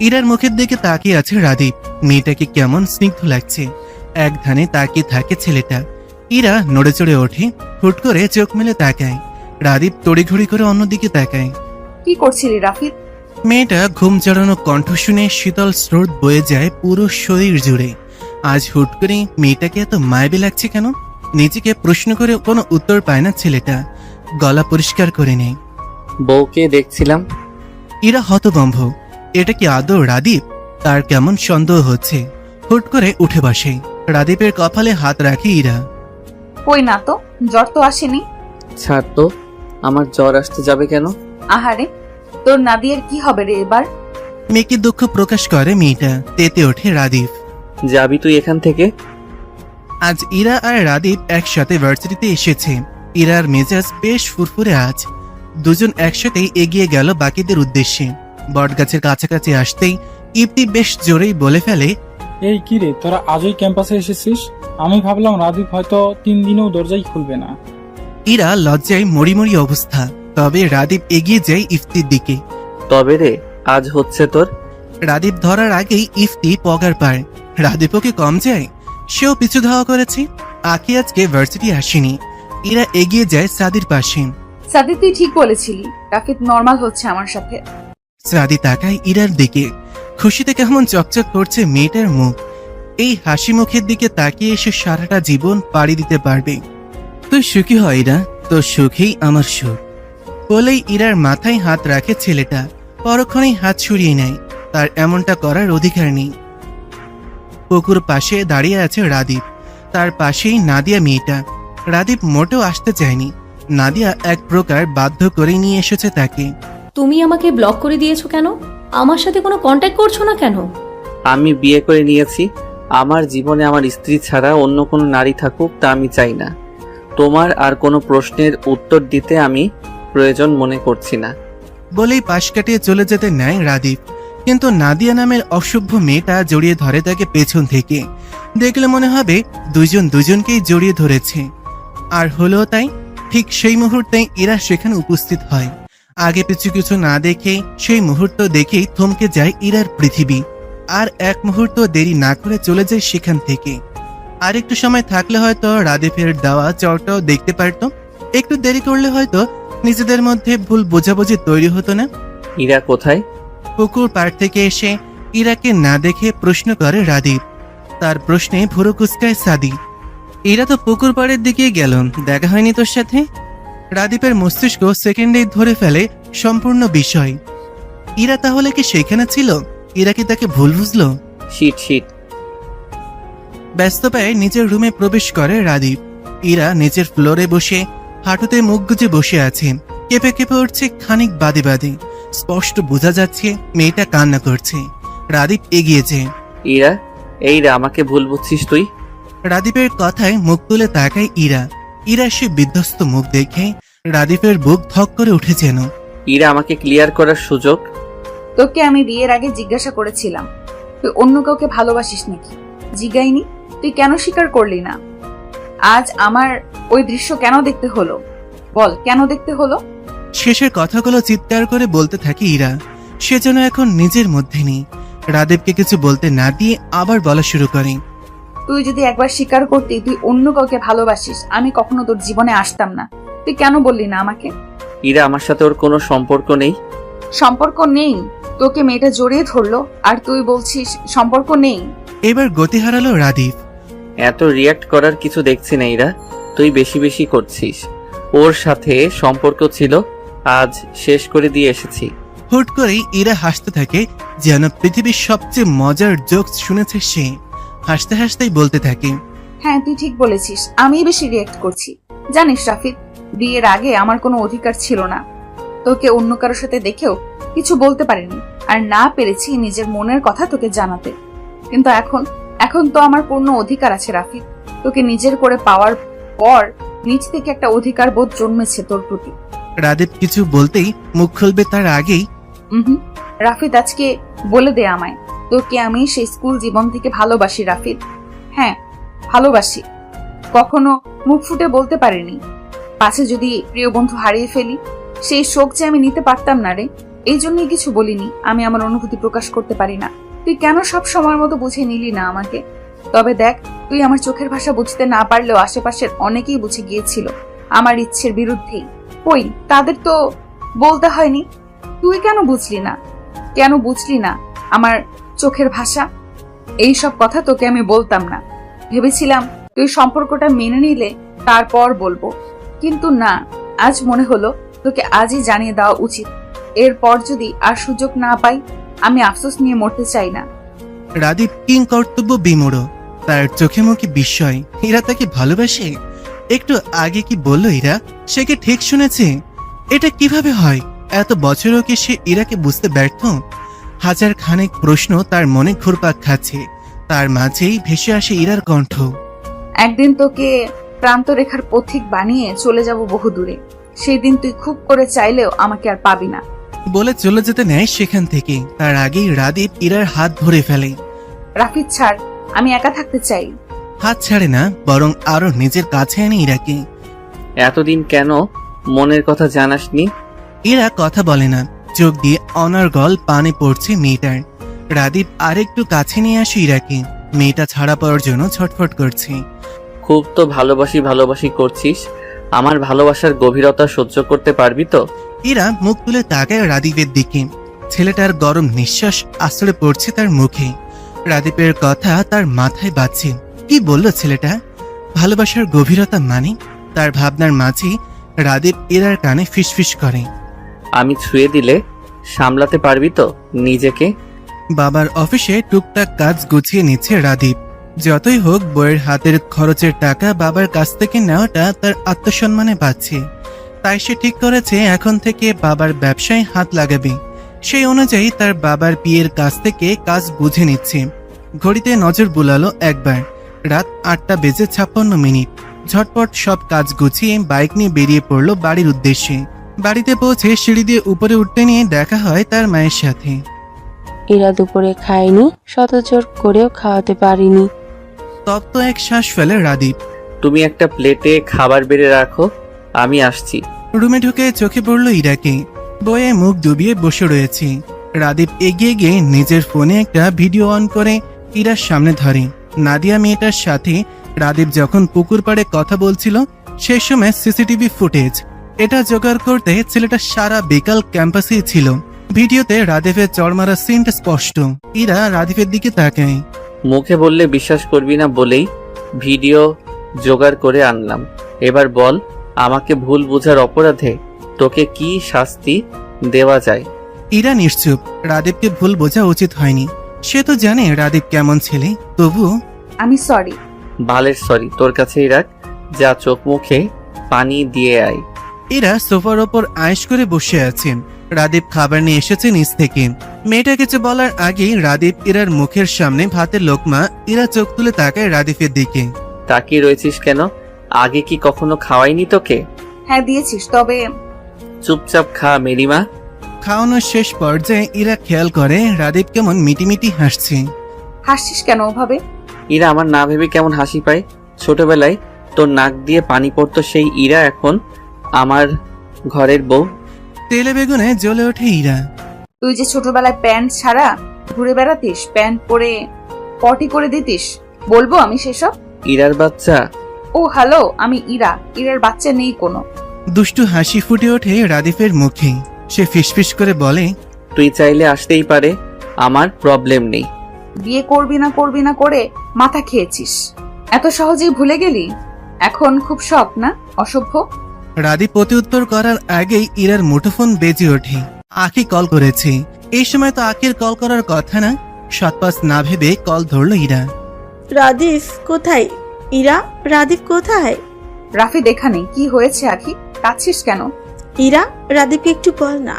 ইরার মুখের দিকে তাকিয়ে আছে রাদীপ। মেয়েটাকে কেমন স্নিগ্ধ লাগছে। এক ধানে তাকিয়ে থাকে ছেলেটা। ইরা নড়ে চড়ে ওঠে, হুট করে চোখ মেলে তাকায়। রাদীপ তড়িঘড়ি করে অন্যদিকে তাকায়। কি করছিলি রাফিদ? মেয়েটা ঘুম জড়ানো কণ্ঠ শুনে শীতল স্রোত বয়ে যায় পুরো শরীর জুড়ে। আজ হুট করে মেয়েটাকে এত মায়াবী লাগছে কেন? নিজেকে প্রশ্ন করে কোনো উত্তর পায় না ছেলেটা। গলা পরিষ্কার করে নেয়। বউকে দেখছিলাম। ইরা হতভম্ব, এটা কি আদৌ রাদীপ? তার কেমন সন্দেহ হচ্ছে। হুট করে উঠে বসে। রাদীপের কপালে হাত রাখে ইরা। কই না তো, জ্বর তো আসেনি। ছাড় তো, আমার জ্বর আসতে যাবে কেন? আহারে, তোর নাদিয়ার কি হবে রে এবার? মেয়েকে দুঃখ প্রকাশ করে মেয়েটা। তেতে ওঠে রাদীপ। যাবি তুই এখান থেকে? আজ ইরা আর রাদীপ একসাথে ভার্সিটিতে এসেছে। ইরার মেজাজ বেশ ফুরফুরে আজ। দুজন একসাথেই এগিয়ে গেল বাকিদের উদ্দেশ্যে। বটগাছের কাছাকাছি আসতেই ইপ্তি বেশ জোরেই বলে ফেলে, এই কি রে, তোরা আজই ক্যাম্পাসে এসেছিস? আমি ভাবলাম রাদীপ হয়তো 3 দিনেও দরজাই খুলবে না। ইরা লজ্জায় মরিমরি অবস্থা। তবে রাদীপ এগিয়ে যায় ইফতির দিকে। তবে রে, আজ হচ্ছে তোর। রাদীপ ধরার আগেই ইফতি পগার পায়। রাদীপ ওকে কম যায়? সেও পিছু ধাওয়া করেছে। আকি আজকে ভার্সিটি আসেনি। ইরা এগিয়ে যায় সাদির পাশে। সাদি, তুই ঠিক বলেছিলি, রাফিদ নর্মাল হচ্ছে আমার সাথে। সাদি তাকায় ইরার দিকে। খুশিতে কেমন চকচক করছে মেয়েটার মুখ। এই হাসি মুখের দিকে তাকিয়ে এসে সারাটা জীবন পাড়ি দিতে পারবে। তুই সুখী হয় ইরা, তোর সুখেই আমার সুখ বলেই ইরার মাথায় হাত রাখে ছেলেটা। পরক্ষণেই হাত সরিয়ে নেয়। তার এমনটা করার অধিকার নেই। পুকুর পাশে দাঁড়িয়ে আছে রাদীপ। তার পাশেই নাদিয়া মেয়েটা। রাদীপ মোটেও আসতে চায়নি। নাদিয়া এক প্রকার বাধ্য করে নিয়ে এসেছে তাকে। তুমি আমাকে ব্লক করে দিয়েছো কেন? আমার সাথে কোনো কন্ট্যাক্ট করছো না কেন? আমি বিয়ে করে নিয়েছি। আমার জীবনে আমার স্ত্রী ছাড়া অন্য কোনো নারী থাকুক তা আমি চাই না। তোমার আর কোনো প্রশ্নের উত্তর দিতে আমি প্রয়োজন মনে করছি না বলেই পাশ কাটিয়ে চলে যেতে নেয় রাদীপ। কিন্তু নাদিয়া নামের অসভ্য মেয়েটা জড়িয়ে ধরে তাকে পেছন থেকে। দেখলে মনে হবে দুজন দুজনকেই জড়িয়ে ধরেছে। আর হলো তাই। ঠিক সেই মুহূর্তে ইরা সেখানে উপস্থিত হয়। আগে পিছু কিছু না দেখে সেই মুহূর্ত দেখেই থমকে যায় ইরার পৃথিবী। আর এক মুহূর্ত দেরি না করে চলে যায় সেখান থেকে। আর একটু সময় থাকলে হয়তো রাদীপের দেওয়া চরটাও দেখতে পারত। একটু দেরি করলে হয়তো নিজেদের মধ্যে ভুল বোঝাবুঝি তৈরি হতো না। ইরা কোথায়? পুকুর পাড় থেকে এসে ইরাকে না দেখে প্রশ্ন করে রাদীপ। তার প্রশ্নে ভুরু কুচকায় সাদি। ইরা তো পুকুর পাড়ের দিকে গেল, দেখা হয়নি তোর সাথে? রাদীপের মস্তিষ্ক সেকেন্ডেই ধরে ফেলে সম্পূর্ণ বিষয়। ইরা তাহলে কি সেখানে ছিল? ইরা কি তাকে ভুল বুঝলো? Shit shit. ব্যস্ত পায়ে নিজের রুমে প্রবেশ করে রাদীপ। ইরা নিচের ফ্লোরে বসে হাঁটুতে মুখ গুজে বসে আছে। কেঁপে কেঁপে উঠছে খানিক বাদে বাদে। স্পষ্ট বোঝা যাচ্ছে মেয়েটা কান্না করছে। রাদীপ এগিয়েছে। ইরা, এইরা আমাকে ভুল বুঝছিস তুই? রাদীপের কথায় মুখ তুলে তাকায় ইরা। ইরা সে বিধ্বস্ত মুখ দেখে রাদীপের বুক ধক করে উঠে যেন। ইরা, আমাকে ক্লিয়ার করার সুযোগ। তোকে আমি বিয়ের আগে জিজ্ঞাসা করেছিলাম তুই অন্য কাউকে ভালোবাসিস নাকি। জিজ্ঞাইনি, তুই কেন স্বীকার করলি না? আজ আমার ওই দৃশ্য কেন দেখতে হলো? বল, কেন দেখতে হলো? শেষের কথাগুলো চিৎকার করে বলতে থাকে ইরা। সে যেন এখন নিজের মধ্যে নেই। রাদীপকে কিছু বলতে না দিয়ে আবার বলা শুরু করে। তুই যদি একবার স্বীকার করতি তুই অন্য কাউকে ভালোবাসিস, আমি কখনো তোর জীবনে আসতাম না। তুই কেন বললি না আমাকে? ইরা, আমার সাথে ওর কোনো সম্পর্ক নেই। সম্পর্ক নেই? তোকে মেয়েটা জড়িয়ে ধরলো আর তুই বলছিস সম্পর্ক নেই? এবার গতি হারালো রাদীপ। এত রিয়াক্ট করার কিছু দেখছি না ইরা, তুই বেশি বেশি করছিস। ওর সাথে সম্পর্ক ছিল, আজ শেষ করে দিয়ে এসেছি। হুট করেই ইরা হাসতে থাকে, যেন পৃথিবীর সবচেয়ে মজার জোকস শুনেছে সে। হাসতে হাসতেই বলতে থাকে, হ্যাঁ তুই ঠিক বলেছিস, আমি বেশি রিয়েক্ট করছি। জানিস রাফিদ, বিয়ের আগে আমার কোনো অধিকার ছিল না। তোকে অন্য কারোর সাথে দেখেও কিছু বলতে পারিনি, আর না পেরেছি নিজের মনের কথা তোকে জানাতে। কিন্তু এখন তো আমার পূর্ণ অধিকার আছে রাফিদ। তোকে নিজের করে পাওয়ার পর নিজ থেকে একটা অধিকার বোধ জন্মেছে তোর প্রতি। রাদীপ কিছু বলতেই মুখ খুলবে তার আগেই রাফিদ, আজকে বলে দে আমায়, তোকে আমি সেই স্কুল জীবন থেকে ভালোবাসি রাফিদ। হ্যাঁ ভালোবাসি, কখনো মুখ ফুটে বলতে পারিনি। পাছে যদি প্রিয় বন্ধু হারিয়ে ফেলি, সেই শোক যে আমি নিতে পারতাম না রে, এই জন্যই কিছু বলিনি। আমি আমার অনুভূতি প্রকাশ করতে পারি না। তুই কেন সব সময়ের মতো বুঝে নিলি না আমাকে? তবে দেখ, তুই আমার চোখের ভাষা বুঝতে না পারলেও আশেপাশের অনেকেই বুঝে গিয়েছিল আমার ইচ্ছের বিরুদ্ধেই। কই, তাদের তো বলতে হয়নি। তুই কেন বুঝলি না আমার চোখের ভাষা? এই সব কথা তোকে আমি বলতাম না। ভেবেছিলাম তুই সম্পর্কটা মেনে নিলে তারপর বলবো, কিন্তু না, আজ মনে হলো তোকে আজই জানিয়ে দেওয়া উচিত। এরপর যদি আর সুযোগ না পাই, আমি আফসোস নিয়ে মরতে চাই না। রাদীপ কিং কর্তব্য বিমূঢ়, তার চোখে মুখে বিস্ময়। ইরা তাকে ভালোবাসে? একটু আগে কি বললো ইরা? সে কি ঠিক শুনেছে? এটা কিভাবে হয়? এত বছরও কি সে ইরাকে বুঝতে ব্যর্থ? হাজার খানেক প্রশ্ন তার মনে ঘুরপাক খাচ্ছে। তার মাঝেই ভেসে আসে ইরার কণ্ঠ। একদিন তোকে প্রান্তরেখার পথিক বানিয়ে চলে যাব বহু দূরে। সেই দিন তুই খুব করে চাইলেও আমাকে আর পাবি না। বলে চলে যেতে নেয় সেখান থেকে। তার আগেই রাদীপ ইরার হাত ধরে ফেলে। রাফিদ ছাড়, আমি একা থাকতে চাই। হাত ছাড়ে না, বরং আরো নিজের কাছে আনে ইরাকে। এতদিন কেন মনের কথা জানাসনি? ইরা কথা বলে না, চোখ দিয়ে অনর্গল পানি পড়ছে মেয়েটার। রাদীপ আরেকটু কাছে নিয়ে আসে ইরাকে। মেয়েটা ছাড়া পাওয়ার জন্য ছটফট করছে। খুব তো ভালোবাসি করছিস, আমার ভালোবাসার গভীরতা সহ্য করতে পারবি তো? ইরা মুখ তুলে তাকায় রাদীপের দিকে। ছেলেটার গরম নিঃশ্বাস আশ্রয় পড়ছে তার মুখে। রাদীপের কথা তার মাথায় বাজছে। কি বলল ছেলেটা? ভালোবাসার গভীরতা মানে? তার ভাবনার মাঝে রাদীপ ইরার কানে ফিসফিস করে, আমি ছুঁয়ে দিলে সামলাতে পারবি তো নিজেকে? বাবার অফিসে টুকটাক কাজ গুছিয়ে নিচ্ছে রাদীপ। যতই হোক, বইয়ের হাতের খরচের টাকা বাবার কাছ থেকে নেওয়াটা তার আত্মসম্মানে পাচ্ছে। তাই সে ঠিক করেছে এখন থেকে বাবার ব্যবসায় হাত লাগাবে। সেই অনুযায়ী তার বাবার বিয়ের কাছ থেকে কাজ বুঝে নিচ্ছে। ঘড়িতে নজর বুলালো একবার। রাত 8:56। ঝটপট সব কাজ গুছিয়ে বাইক নিয়ে বেরিয়ে পড়লো বাড়ির উদ্দেশ্যে। বাড়িতে পৌঁছে সিঁড়ি দিয়ে উপরে উঠতে নিয়ে দেখা হয় তার মায়ের সাথে। ইরা দুপুরে খায়নি, শতজোর করেও খাওয়াতে পারিনি। তপ্ত এক শ্বাস ফেলে রাদীপ। তুমি একটা প্লেটে খাবার বেড়ে রাখো, আমি আসছি। রুমে ঢুকে চোখে পড়ল ইরাকে। বইয়ে মুখ ডুবিয়ে বসে রয়েছে। রাদীপ এগিয়ে গিয়ে নিজের ফোনে একটা ভিডিও অন করে ইরার সামনে ধরে। নাদিয়া মেয়েটার সাথে রাদীপ যখন পুকুর পাড়ে কথা বলছিল সেই সময় সিসিটিভি ফুটেজ। এটা জোগাড় করতে ছেলেটা সারা বিকাল ক্যাম্পাসেই ছিল। ভিডিওতে রাদীপের চড়মারা সিনটা স্পষ্ট। ইরা রাদীপের দিকে তাকায়। মুখে বললে বিশ্বাস করবি না বলেই ভিডিও জোগাড় করে আনলাম। এবার বল, আমাকে ভুল বোঝার অপরাধে তোকে কি শাস্তি দেওয়া যায়? ইরা নিশ্চুপ। রাদীপকে ভুল বোঝা উচিত হয়নি। সে তো জানে রাদীপ কেমন ছেলে, তবুও। আমি সরি। বালের সরি তোর কাছেই রাখ, যা চোখ মুখে পানি দিয়ে আয়। ইরা সোফার ওপর আয়েশ করে বসে আছে। রাদীপ খাবার নিয়ে এসেছে নিচ থেকে। মেয়েটা কিছু বলার আগেই রাদীপ ইরার মুখের সামনে ভাতের লোকমা। ইরা চোখ তুলে তাকায় রাদীপের দিকে। তাকিয়ে রয়েছিস কেন? আগে কি কখনো খাওয়াইনি তোকে? হ্যাঁ দিয়েছিস, তবে চুপচাপ খা মেরিমা। খাওয়ানোর শেষ পর্যায়ে ইরা খেয়াল করে রাদীপ কেমন মিটিমিটি হাসছে। হাসছিস কেন ওভাবে? ইরা আমার না ভেবে কেমন হাসি পায়। ছোটবেলায় তোর নাক দিয়ে পানি পড়তো সেই ইরা এখন আমার ঘরের বউ। তেলে বেগুনে জ্বলে ওঠে ইরা। তুই যে ছোটবেলায় প্যান্ট ছাড়া ঘুরে বেড়াতিস, প্যান্ট পরে পটি করে দিতিস? বলবো আমি সেসব? ইরার বাচ্চা। ও হ্যালো, আমি ইরার বাচ্চা নেই কোনো। দুষ্টু হাসি ফুটে ওঠে রাদিফের মুখে। সে ফিসফিস করে বলে, তুই চাইলে আসতেই পারে, আমার প্রবলেম নেই। বিয়ে করবি না করে মাথা খেয়েছিস, এত সহজেই ভুলে গেলি? এখন খুব শখ না? অসভ্য। রাদীপ প্রত্যুত্তর করার আগেই ইরার মুঠোফোন বেজে ওঠে। আখি কল করেছে। এই সময় তো আখির কল করার কথা না। সৎপাস না ভেবে কল ধরল ইরা। রাদিফ কোথায়? ইরা, রাদিফ কোথায়? রাফি দেখা নেই। কি হয়েছে আখি, কাঁদছিস কেন? ইরা, রাদিফকে একটু বল না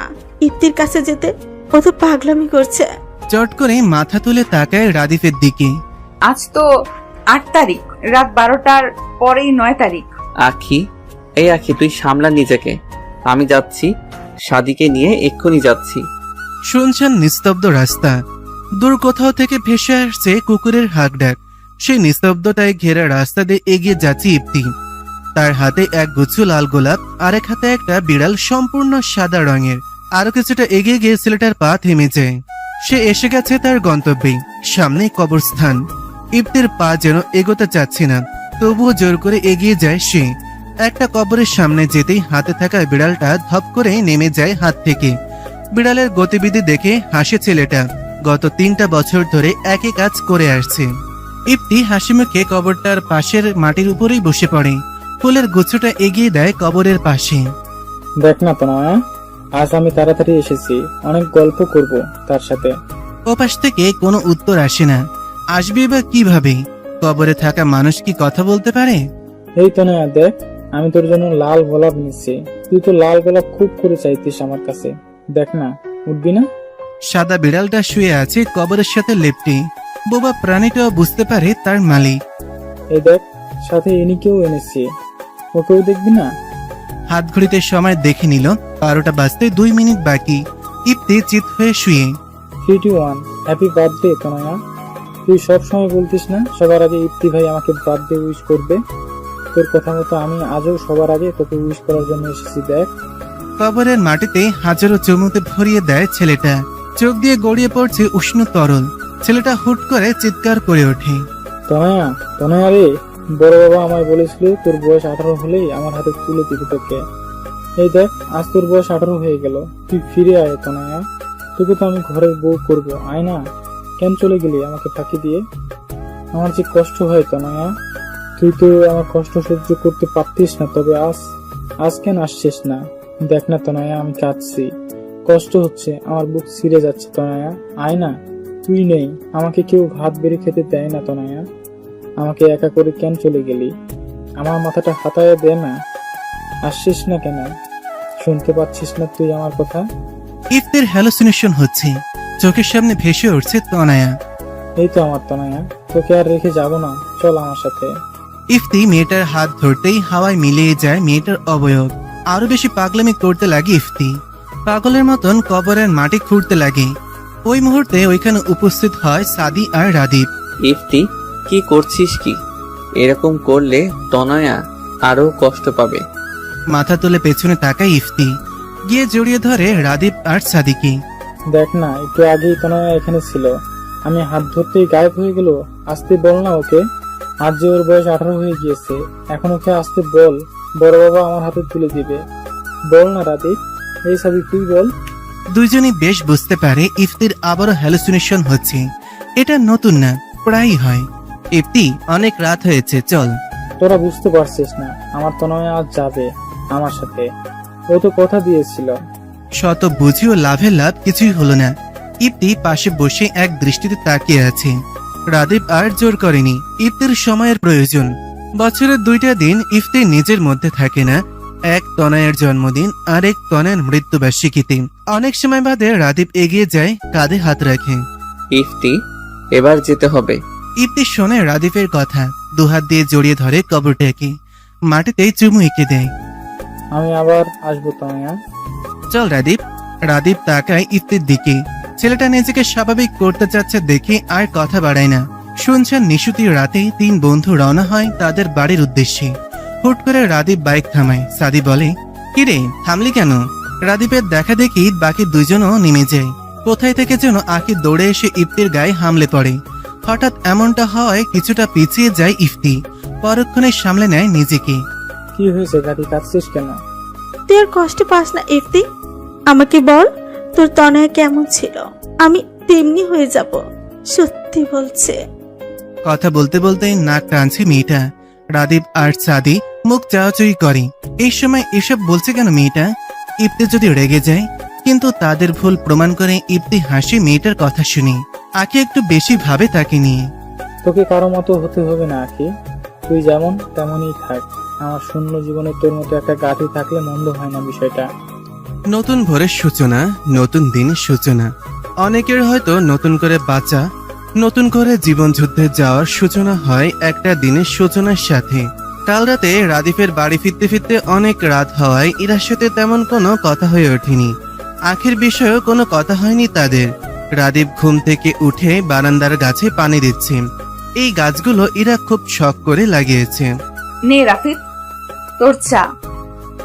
ইপ্তির কাছে যেতে, ও তো পাগলামি করছে। চট করে মাথা তুলে তাকায় রাদিফের দিকে। আজ তো 8 তারিখ, রাত 12টার পরেই 9 তারিখ। আখি, এই আখি, তুই সামলা নিজেকে। আমি যাচ্ছি, সাদিকে নিয়ে এক্ষুনি যাচ্ছি। শুনছেন নিস্তব্ধ রাস্তা। দূর কোথাও থেকে ভেসে আসছে কুকুরের হাঁক ডাক। সেই নিস্তব্ধতায় ঘেরা রাস্তা দিয়ে এগিয়ে যাচ্ছে ইপ্তি। তার হাতে এক গুচ্ছ লাল গোলাপ, আরেক হাতে একটা বিড়াল সম্পূর্ণ সাদা রঙের। আরো কিছুটা এগিয়ে গিয়ে ছেলেটার পা থেমে যায়। সে এসে গেছে তার গন্তব্যে, সামনে কবরস্থান। ইপ্তির পা যেন এগোতে চাচ্ছে না, তবুও জোর করে এগিয়ে যায় সে। একটা কবরের সামনে যেতেই হাতে থাকা বিড়ালটা ধপ করে নেমে যায় হাত থেকে। বিড়ালের গতিবিধি দেখে হাসে ছেলেটা। গত 3টা বছর ধরে একই কাজ করে আসছে। ইপ্তি হাসি মুখে কবরটার পাশের মাটির উপরেই বসে পড়ে। ফুলের গুচ্ছটা এগিয়ে দেয় কবরের পাশে। দেখ না তনয়া, আজ আমি তাড়াতাড়ি এসেছি, অনেক গল্প করব তার সাথে। ওপাশ থেকে কোনো উত্তর আসে না। আসবে বা কিভাবে? কবরে থাকা মানুষ কি কথা বলতে পারে? এই তনয়া দেখ, আমি তোর জন্য লাল গোলাপ নিচ্ছি। তুই তো লাল গোলাপ খুব করে চাইতিস আমার কাছে। দেখ না, উঠবি না? সাদা বিড়ালটা শুয়ে আছে কবরের সাথে লেপ্টে। বোবা প্রাণীটাও বুঝতে পারে তার মালিক। এই দেখ, সাথে ইনিকেও এনেছি, ওকেও দেখবি না? হাত ঘড়িতে সময় দেখে নিল 12টা বাজতে 2 মিনিট বাকি। ইপ্তি চিত হয়ে শুয়ে। 3, 2, 1, হ্যাপি বার্থডে তনয়া। তুই সব সময় বলতিস না সবার আগে ইপ্তি ভাই আমাকে বার্থডে উইশ করবে? তোর কথা মতো আমি আজও সবার আগে তোকে উইশ করার জন্য এসেছি। দেখ, কবরের মাটিতে হাজারো চুমুতে ভরিয়ে দেয় ছেলেটা। চোখ দিয়ে গড়িয়ে পড়ছে উষ্ণ তরল। ছেলেটা হুট করে চিৎকার করে ওঠে। তনয়া, তনয়া রে, বড় বাবা আমায় বলেছিল তোর বয়স 18 হলেই আমার হাতে তুলে দিবি তোকে। এই দেখ, আজ তোর বয়স 18 হয়ে গেল। তুই ফিরে আয় তনয়া, তোকে তো আমি ঘরের বউ করব। আয় না, কেন চলে গেলি আমাকে ফাঁকি দিয়ে? আমার যে কষ্ট হয় তনয়া, তুই তো আমার কষ্ট সহ্য করতে পারতিস না, তবে আজ কেন আসছিস না? দেখ না তনয়া, আমি কাঁদছি, কষ্ট হচ্ছে, আমার বুক ছিঁড়ে যাচ্ছে তনয়া। আয় না, তুই নেই, আমাকে কেউ ভাত বেড়ে খেতে দেয় না তনয়া। আমাকে একা করে কেন চলে গেলি? আমার মাথাটা হাতায় দে না। আসছিস না কেন? শুনতে পাচ্ছিস না তুই আমার কথা? ইফতির হ্যালুসিনেশন হচ্ছে। চোখের সামনে ভেসে উঠছে তনয়া। এই তো আমার তনয়া, তোকে আর রেখে যাব না, চল আমার সাথে। ইফতি মেয়েটার হাত ধরতেই হাওয়ায় মিলিয়ে যায় মেয়েটার অবয়ব। আরো বেশি পাগলামি করতে লাগে ইফতি। পাগলের মতন কবরের মাটি খুঁড়তে লাগে। ওই মুহূর্তে ওইখানে উপস্থিত হয় সাদি আর রাদীপ। ইফতি, কি করছিস কি? এরকম করলে তনয়া আরো কষ্ট পাবে। মাথা তুলে পেছনে তাকায় ইফতি। গিয়ে জড়িয়ে ধরে রাদীপ আর সাদিকে। দেখ না, একটু আগেই তনয়া এখানে ছিল, আমি হাত ধরতেই গায়েব হয়ে গেল। আসতে বল না ওকে, আজ যে ওর বয়স 18 হয়ে গিয়েছে, এখন ওকে আসতে বল, বড় বাবা আমার হাতে তুলে দিবে। বল না রাদীপ, এই সাদি তুই বল। দুইজনই বেশ বুঝতে পারে ইফতির আবারও হ্যালুসিনেশন হচ্ছে। এটা নতুন না, প্রায়ই হয়। ইফতি, অনেক রাত হয়েছে, চল। তোরা বুঝতে পারছিস না, আমার তনয়া আজ যাবে আমার সাথে, ও তো কথা দিয়েছিল। শত বুঝিও লাভের লাভ কিছুই হলো না। ইফতি পাশে বসে এক দৃষ্টিতে তাকিয়ে আছে। রাদীপ আর জোর করেনি। ইফতির সময়ের প্রয়োজন। বছরের 2টা দিন ইফতি নিজের মধ্যে থাকে না। এক তনয়ের জন্মদিন আর এক তনয়ের মৃত্যুবার্ষিকীতে। অনেক সময় বাদে রাদীপ এগিয়ে যায়, কাঁধে হাত রাখে। ইফতি, এবার যেতে হবে। ইফতি শোনে রাদীপের কথা, দুহাত দিয়ে জড়িয়ে ধরে কবরটাকে। মাটিতে চুমু এঁকে দেয়। আমি আবার আসবো তনয়া। চল রাদীপ। রাদীপ তাকায় ইফতির দিকে। ছেলেটা নিজেকে স্বাভাবিক করতে চাচ্ছে দেখে আর কথা বাড়ায় না। শুনছেন নিশুতির রাতে 3 বন্ধু রওনা হয় তাদের বাড়ির উদ্দেশ্যে। হুট করে রাদীপ বাইক থামায়। সাদি বলে, কিরে থামলি কেন? রাদীপের দেখা দেখি বাকি 2জনও নেমে যায়। কোথায় থেকে যেন আঁকি দৌড়ে এসে ইফতির গায়ে হামলে পড়ে। হঠাৎ এমনটা হওয়ায় কিছুটা পিছিয়ে যায় ইফতি, পরক্ষণে সামলে নেয় নিজেকে। কি হয়েছে গাড়ি, কাঁদছিস কেন? তুই আর কষ্ট পাস না ইফতি। আমাকে বল তোর তনয়া কেমন ছিল, আমি তেমনি হয়ে যাব, সত্যি বলছে। কথা বলতে বলতে নাক টানছে মেয়েটা। রাদীপ আর সাদি মুখ চাওয়াচুই করে। এই সময় এসব বলছে কেন মেয়েটা? ইফতি যদি রেগে যায়, কিন্তু তাদের ভুল প্রমাণ করে ইফতি হাসি মেয়েটার কথা শুনি। আঁকি একটু বেশি ভাবে তাকে নিয়ে। তোকে কারো মতো হতে হবে না আখি, তুই যেমন তেমনই থাক। আমার শূন্য জীবনে তোর মতো একটা গাঠি থাকলে মন্দ হয় না বিষয়টা। নতুন ভোরের সূচনা, নতুন দিনের সূচনা। অনেকের হয়তো নতুন করে বাঁচা, নতুন করে জীবন যুদ্ধে যাওয়ার সূচনা হয় একটা দিনের সূচনার সাথে। কাল রাতে রাদীপের বাড়ি ফিরতে ফিরতে অনেক রাত হওয়ায় ইরার সাথে তেমন কোনো কথা হয়ে ওঠেনি। আখের বিষয়েও কোনো কথা হয়নি তাদের। রাদীপ ঘুম থেকে উঠে বারান্দার গাছে পানি দিচ্ছে। এই গাছগুলো ইরা খুব শখ করে লাগিয়েছে। নে রাফিদ, তোর চা।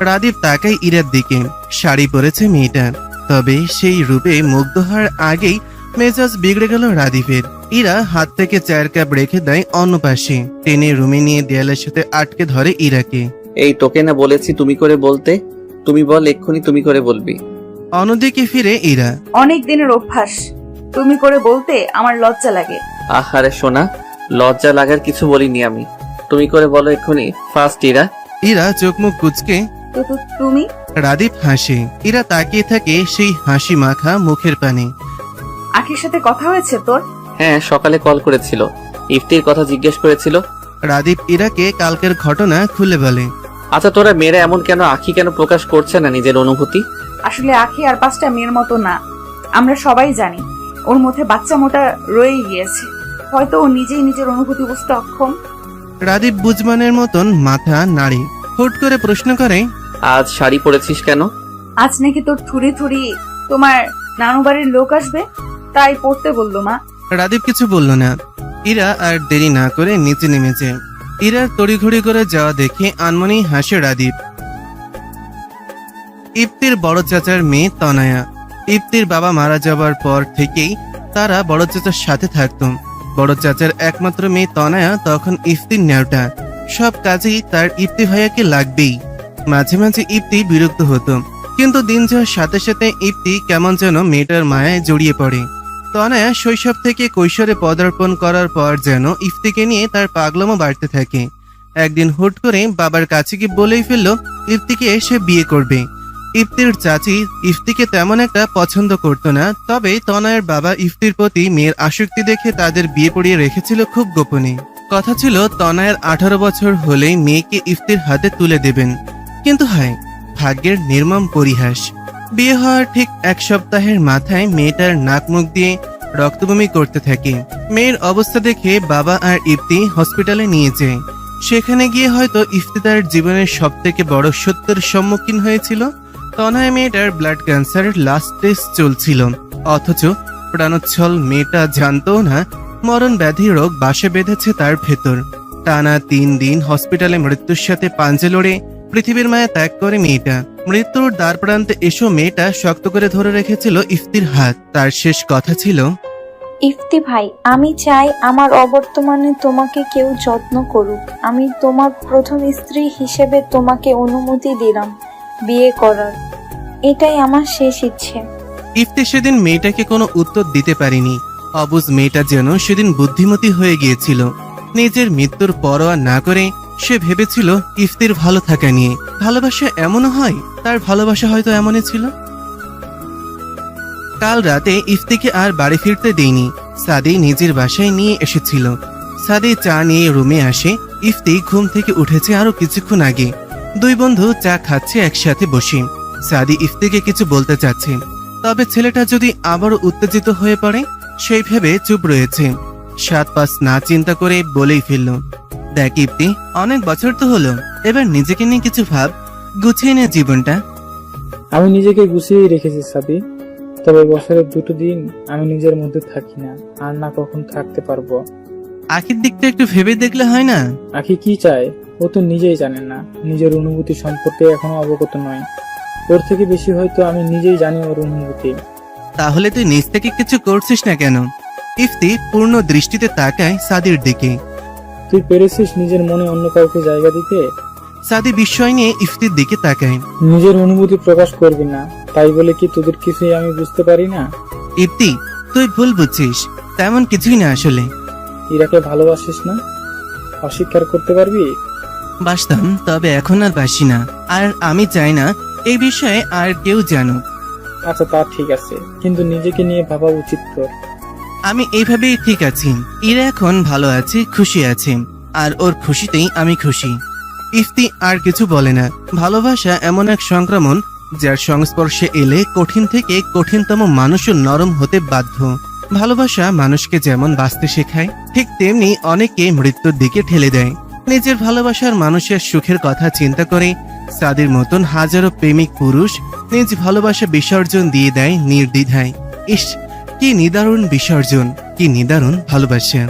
রাদীপ তাকায় ইরার দিকে। শাড়ি পরেছে মেয়েটা, তবে সেই রূপে মুগ্ধ হওয়ার আগেই মেজাজ বিগড়ে গেল রাদীপের। ইরা হাত থেকে চায়ের কাপ রেখে দেয় অন্য পাশে, টেনে রুমে নিয়ে দেয়ালের সাথে আটকে ধরে ইরাকে। এই তোকে না বলেছি তুমি করে বলতে, তুমি বল এক্ষুনি তুমি করে বলবি। অন্যদিকে ফিরে ইরা। অনেক দিনের অভ্যাস, তুমি করে বলতে আমার লজ্জা লাগে। আহারে সোনা, লজ্জা লাগার কিছু বলিনি আমি, তুমি করে বলো এক্ষুনি ফার্স্ট ইরা। ইরা চোখ মুখ কুচকে তো তুমি? রাদীপ হাসে। ইরা তাকিয়ে থাকে সেই হাসি মাখা মুখের পানে। আখির সাথে কথা হয়েছে তোর? হ্যাঁ, সকালে কল করেছিল, ইফতির কথা জিজ্ঞেস করেছিল। রাদীপ ইরাকে কালকের ঘটনা খুলে বলে। আচ্ছা তোরা মেয়েরা এমন কেন, আখি কেন প্রকাশ করছে না নিজের অনুভূতি? আসলে আখি আর 5টা মেয়ের মতো না, আমরা সবাই জানি। ওর মধ্যে বাচ্চা মোটা রয়ে গিয়েছে, হয়তো ও নিজেই নিজের অনুভূতি বুঝতে অক্ষম। রাদীপ বুঝমানের মতন মাথা নাড়ে, হুট করে প্রশ্ন করে, আজ শাড়ি পরেছিস কেন? আজ নাকি তোর থুড়ি থুড়ি তোমার নানু বাড়ির লোক আসবে, তাই পড়তে বললো মা। রাদীপ কিছু বলল না। ইরা আর দেরি না করে নিচে নেমেছে। ইরার তড়িঘড়ি করে যাওয়া দেখে আনমনেই হাসে রাদীপ। ইফতির বড় চাচার মেয়ে তনয়া। ইফতির বাবা মারা যাবার পর থেকেই তারা বড় চাচার সাথে থাকতো। বড় চাচার একমাত্র মেয়ে তনয়া তখন ইফতির ন্যাওটা। সব কাজেই তার ইফতি ভাইয়াকে লাগবেই। মাঝে মাঝে ইফতি বিরক্ত হতো, কিন্তু দিন যাওয়ার সাথে সাথে ইফতি কেমন যেন মেয়েটার মায়ায় জড়িয়ে পড়ে। তনয়া শৈশব থেকে কৈশোরে পদার্পণ করার পর যেন ইফতিকে নিয়ে তার পাগলামো বাড়তে থাকে। একদিন হুট করে বাবার কাছে গিয়ে বলেই ফেলল ইফতিকে এসে বিয়ে করবে। ইফতির চাচি ইফতিকে তেমন একটা পছন্দ করতো না, তবে তনয়ের বাবা ইফতির প্রতি মেয়ের আসক্তি দেখে তাদের বিয়ে পড়িয়ে রেখেছিল খুব গোপনে। কথা ছিল তনয়ের 18 বছর হলেই মেয়েকে ইফতির হাতে তুলে দেবেন। কিন্তু হায়, ভাগ্যের নির্মম পরিহাস। বিয়ে হওয়ার ঠিক 1 সপ্তাহের মাথায় মেয়েটার নাক মুখ দিয়ে রক্তবমি করতে থাকে। মেয়ের অবস্থা দেখে বাবা আর ইফতি হসপিটালে নিয়ে যায়। সেখানে গিয়ে হয়তো ইফতি তার জীবনের সব থেকে বড় সত্যের সম্মুখীন হয়েছিল। তনয় মেয়েটার ব্লাড ক্যান্সার লাস্ট স্টেজ চলছিল, অথচ প্রাণোচ্ছল মেয়েটা জানতো না মরণ ব্যাধি রোগ বাসা বেঁধেছে তার ভেতর। টানা 3 দিন হসপিটালে মৃত্যুর সাথে পাঞ্জে লড়ে পৃথিবীর মায়া ত্যাগ করে মেয়েটা। মৃত্যুর দ্বার প্রান্তে এসো মেয়েটা শক্ত করে ধরে রেখেছিল ইফতির হাত। তার শেষ কথা ছিল, ইফতি ভাই, আমি চাই আমার অবর্তমানে তোমাকে কেউ যত্ন করুক। আমি তোমার প্রথম স্ত্রী হিসেবে তোমাকে অনুমতি দিলাম বিয়ে করার। এটাই আমার শেষ ইচ্ছে। ইফতি সেদিন মেয়েটাকে কোনো উত্তর দিতে পারেনি। অবুঝ মেয়েটা যেন সেদিন বুদ্ধিমতী হয়ে গিয়েছিল। নিজের মৃত্যুর পরোয়া না করে সে ভেবেছিল ইফতির ভালো থাকা নিয়ে। ভালোবাসা এমনও হয়, তার ভালোবাসা হয়তো এমনই ছিল। কাল রাতে ইফতিকে আর বাড়ি ফিরতে দেয়নি, সাদি নিজের বাসায় নিয়ে এসেছিল। সাদি চা নিয়ে রুমে আসে। ইফতি ঘুম থেকে উঠেছে আরো কিছুক্ষণ আগে। 2 বন্ধু চা খাচ্ছে একসাথে বসে। সাদি ইফতিকে কিছু বলতে চাচ্ছে, তবে ছেলেটা যদি আবারও উত্তেজিত হয়ে পড়ে সেই ভেবে চুপ রয়েছে। 7-5 না চিন্তা করে বলেই ফেলল, দেখ ইফতি, অনেক বছর তো হলো, এবার নিজেকে নিয়ে কিছু ভাব, গুছিয়ে নে জীবনটা। আমি নিজেকে গুছিয়েই রেখেছি সাদি, তবে বছরের 2টো দিন আমি নিজের মধ্যে থাকি না, আর না কখন থাকতে পারবো। আখির দিকটা একটু ভেবে দেখলে হয় না? আখি কি চায় ও তো নিজেই জানে না, নিজের অনুভূতি সম্পর্কে এখনো অবগত নয়। ওর থেকে বেশি হয়তো আমি নিজেই জানি ওর অনুভূতি। তাহলে তুই নিজ থেকে কিছু করছিস না কেন? ইফতি পূর্ণ দৃষ্টিতে তাকায় সাদির দিকে। তুই পেরেছিস নিজের মনে অন্য কাউকে জায়গা দিতে? সাদি বিস্ময় নিয়ে ইফতির দিকে তাকায়। নিজের অনুভূতি প্রকাশ করবি না, তাই বলে কি তোদের কিছুই আমি বুঝতে পারি না? ইফতি, তুই ভুল বুঝছিস, তেমন কিছুই না আসলে। ইরাকে ভালোবাসিস না? অস্বীকার করতে পারবি? বাসতাম, তবে এখন আর বাসি না। আর আমি চাই না এই বিষয়ে আর কেউ জানুক। আচ্ছা, তা ঠিক আছে, কিন্তু নিজেকে নিয়ে ভাবা উচিত তোর। আমি এইভাবেই ঠিক আছি। ইরা এখন ভালো আছে, খুশি আছে, আর ওর খুশিতেই আমি খুশি। ইফতি আর কিছু বলে না। ভালোবাসা এমন এক সংক্রমণ যার সংস্পর্শে এলে কঠিন থেকে কঠিনতম মানুষও নরম হতে বাধ্য। ভালোবাসা মানুষকে যেমন বাঁচতে শেখায়, ঠিক তেমনি অনেকে মৃত্যুর দিকে ঠেলে দেয়। নিজের ভালোবাসার মানুষের সুখের কথা চিন্তা করে সাদির মতন হাজারো প্রেমিক পুরুষ নিজ ভালোবাসা বিসর্জন দিয়ে দেয় নির্দ্বিধায়। ইস, কি নিদারুণ বিসর্জন, কি নিদারুণ ভালোবাসা।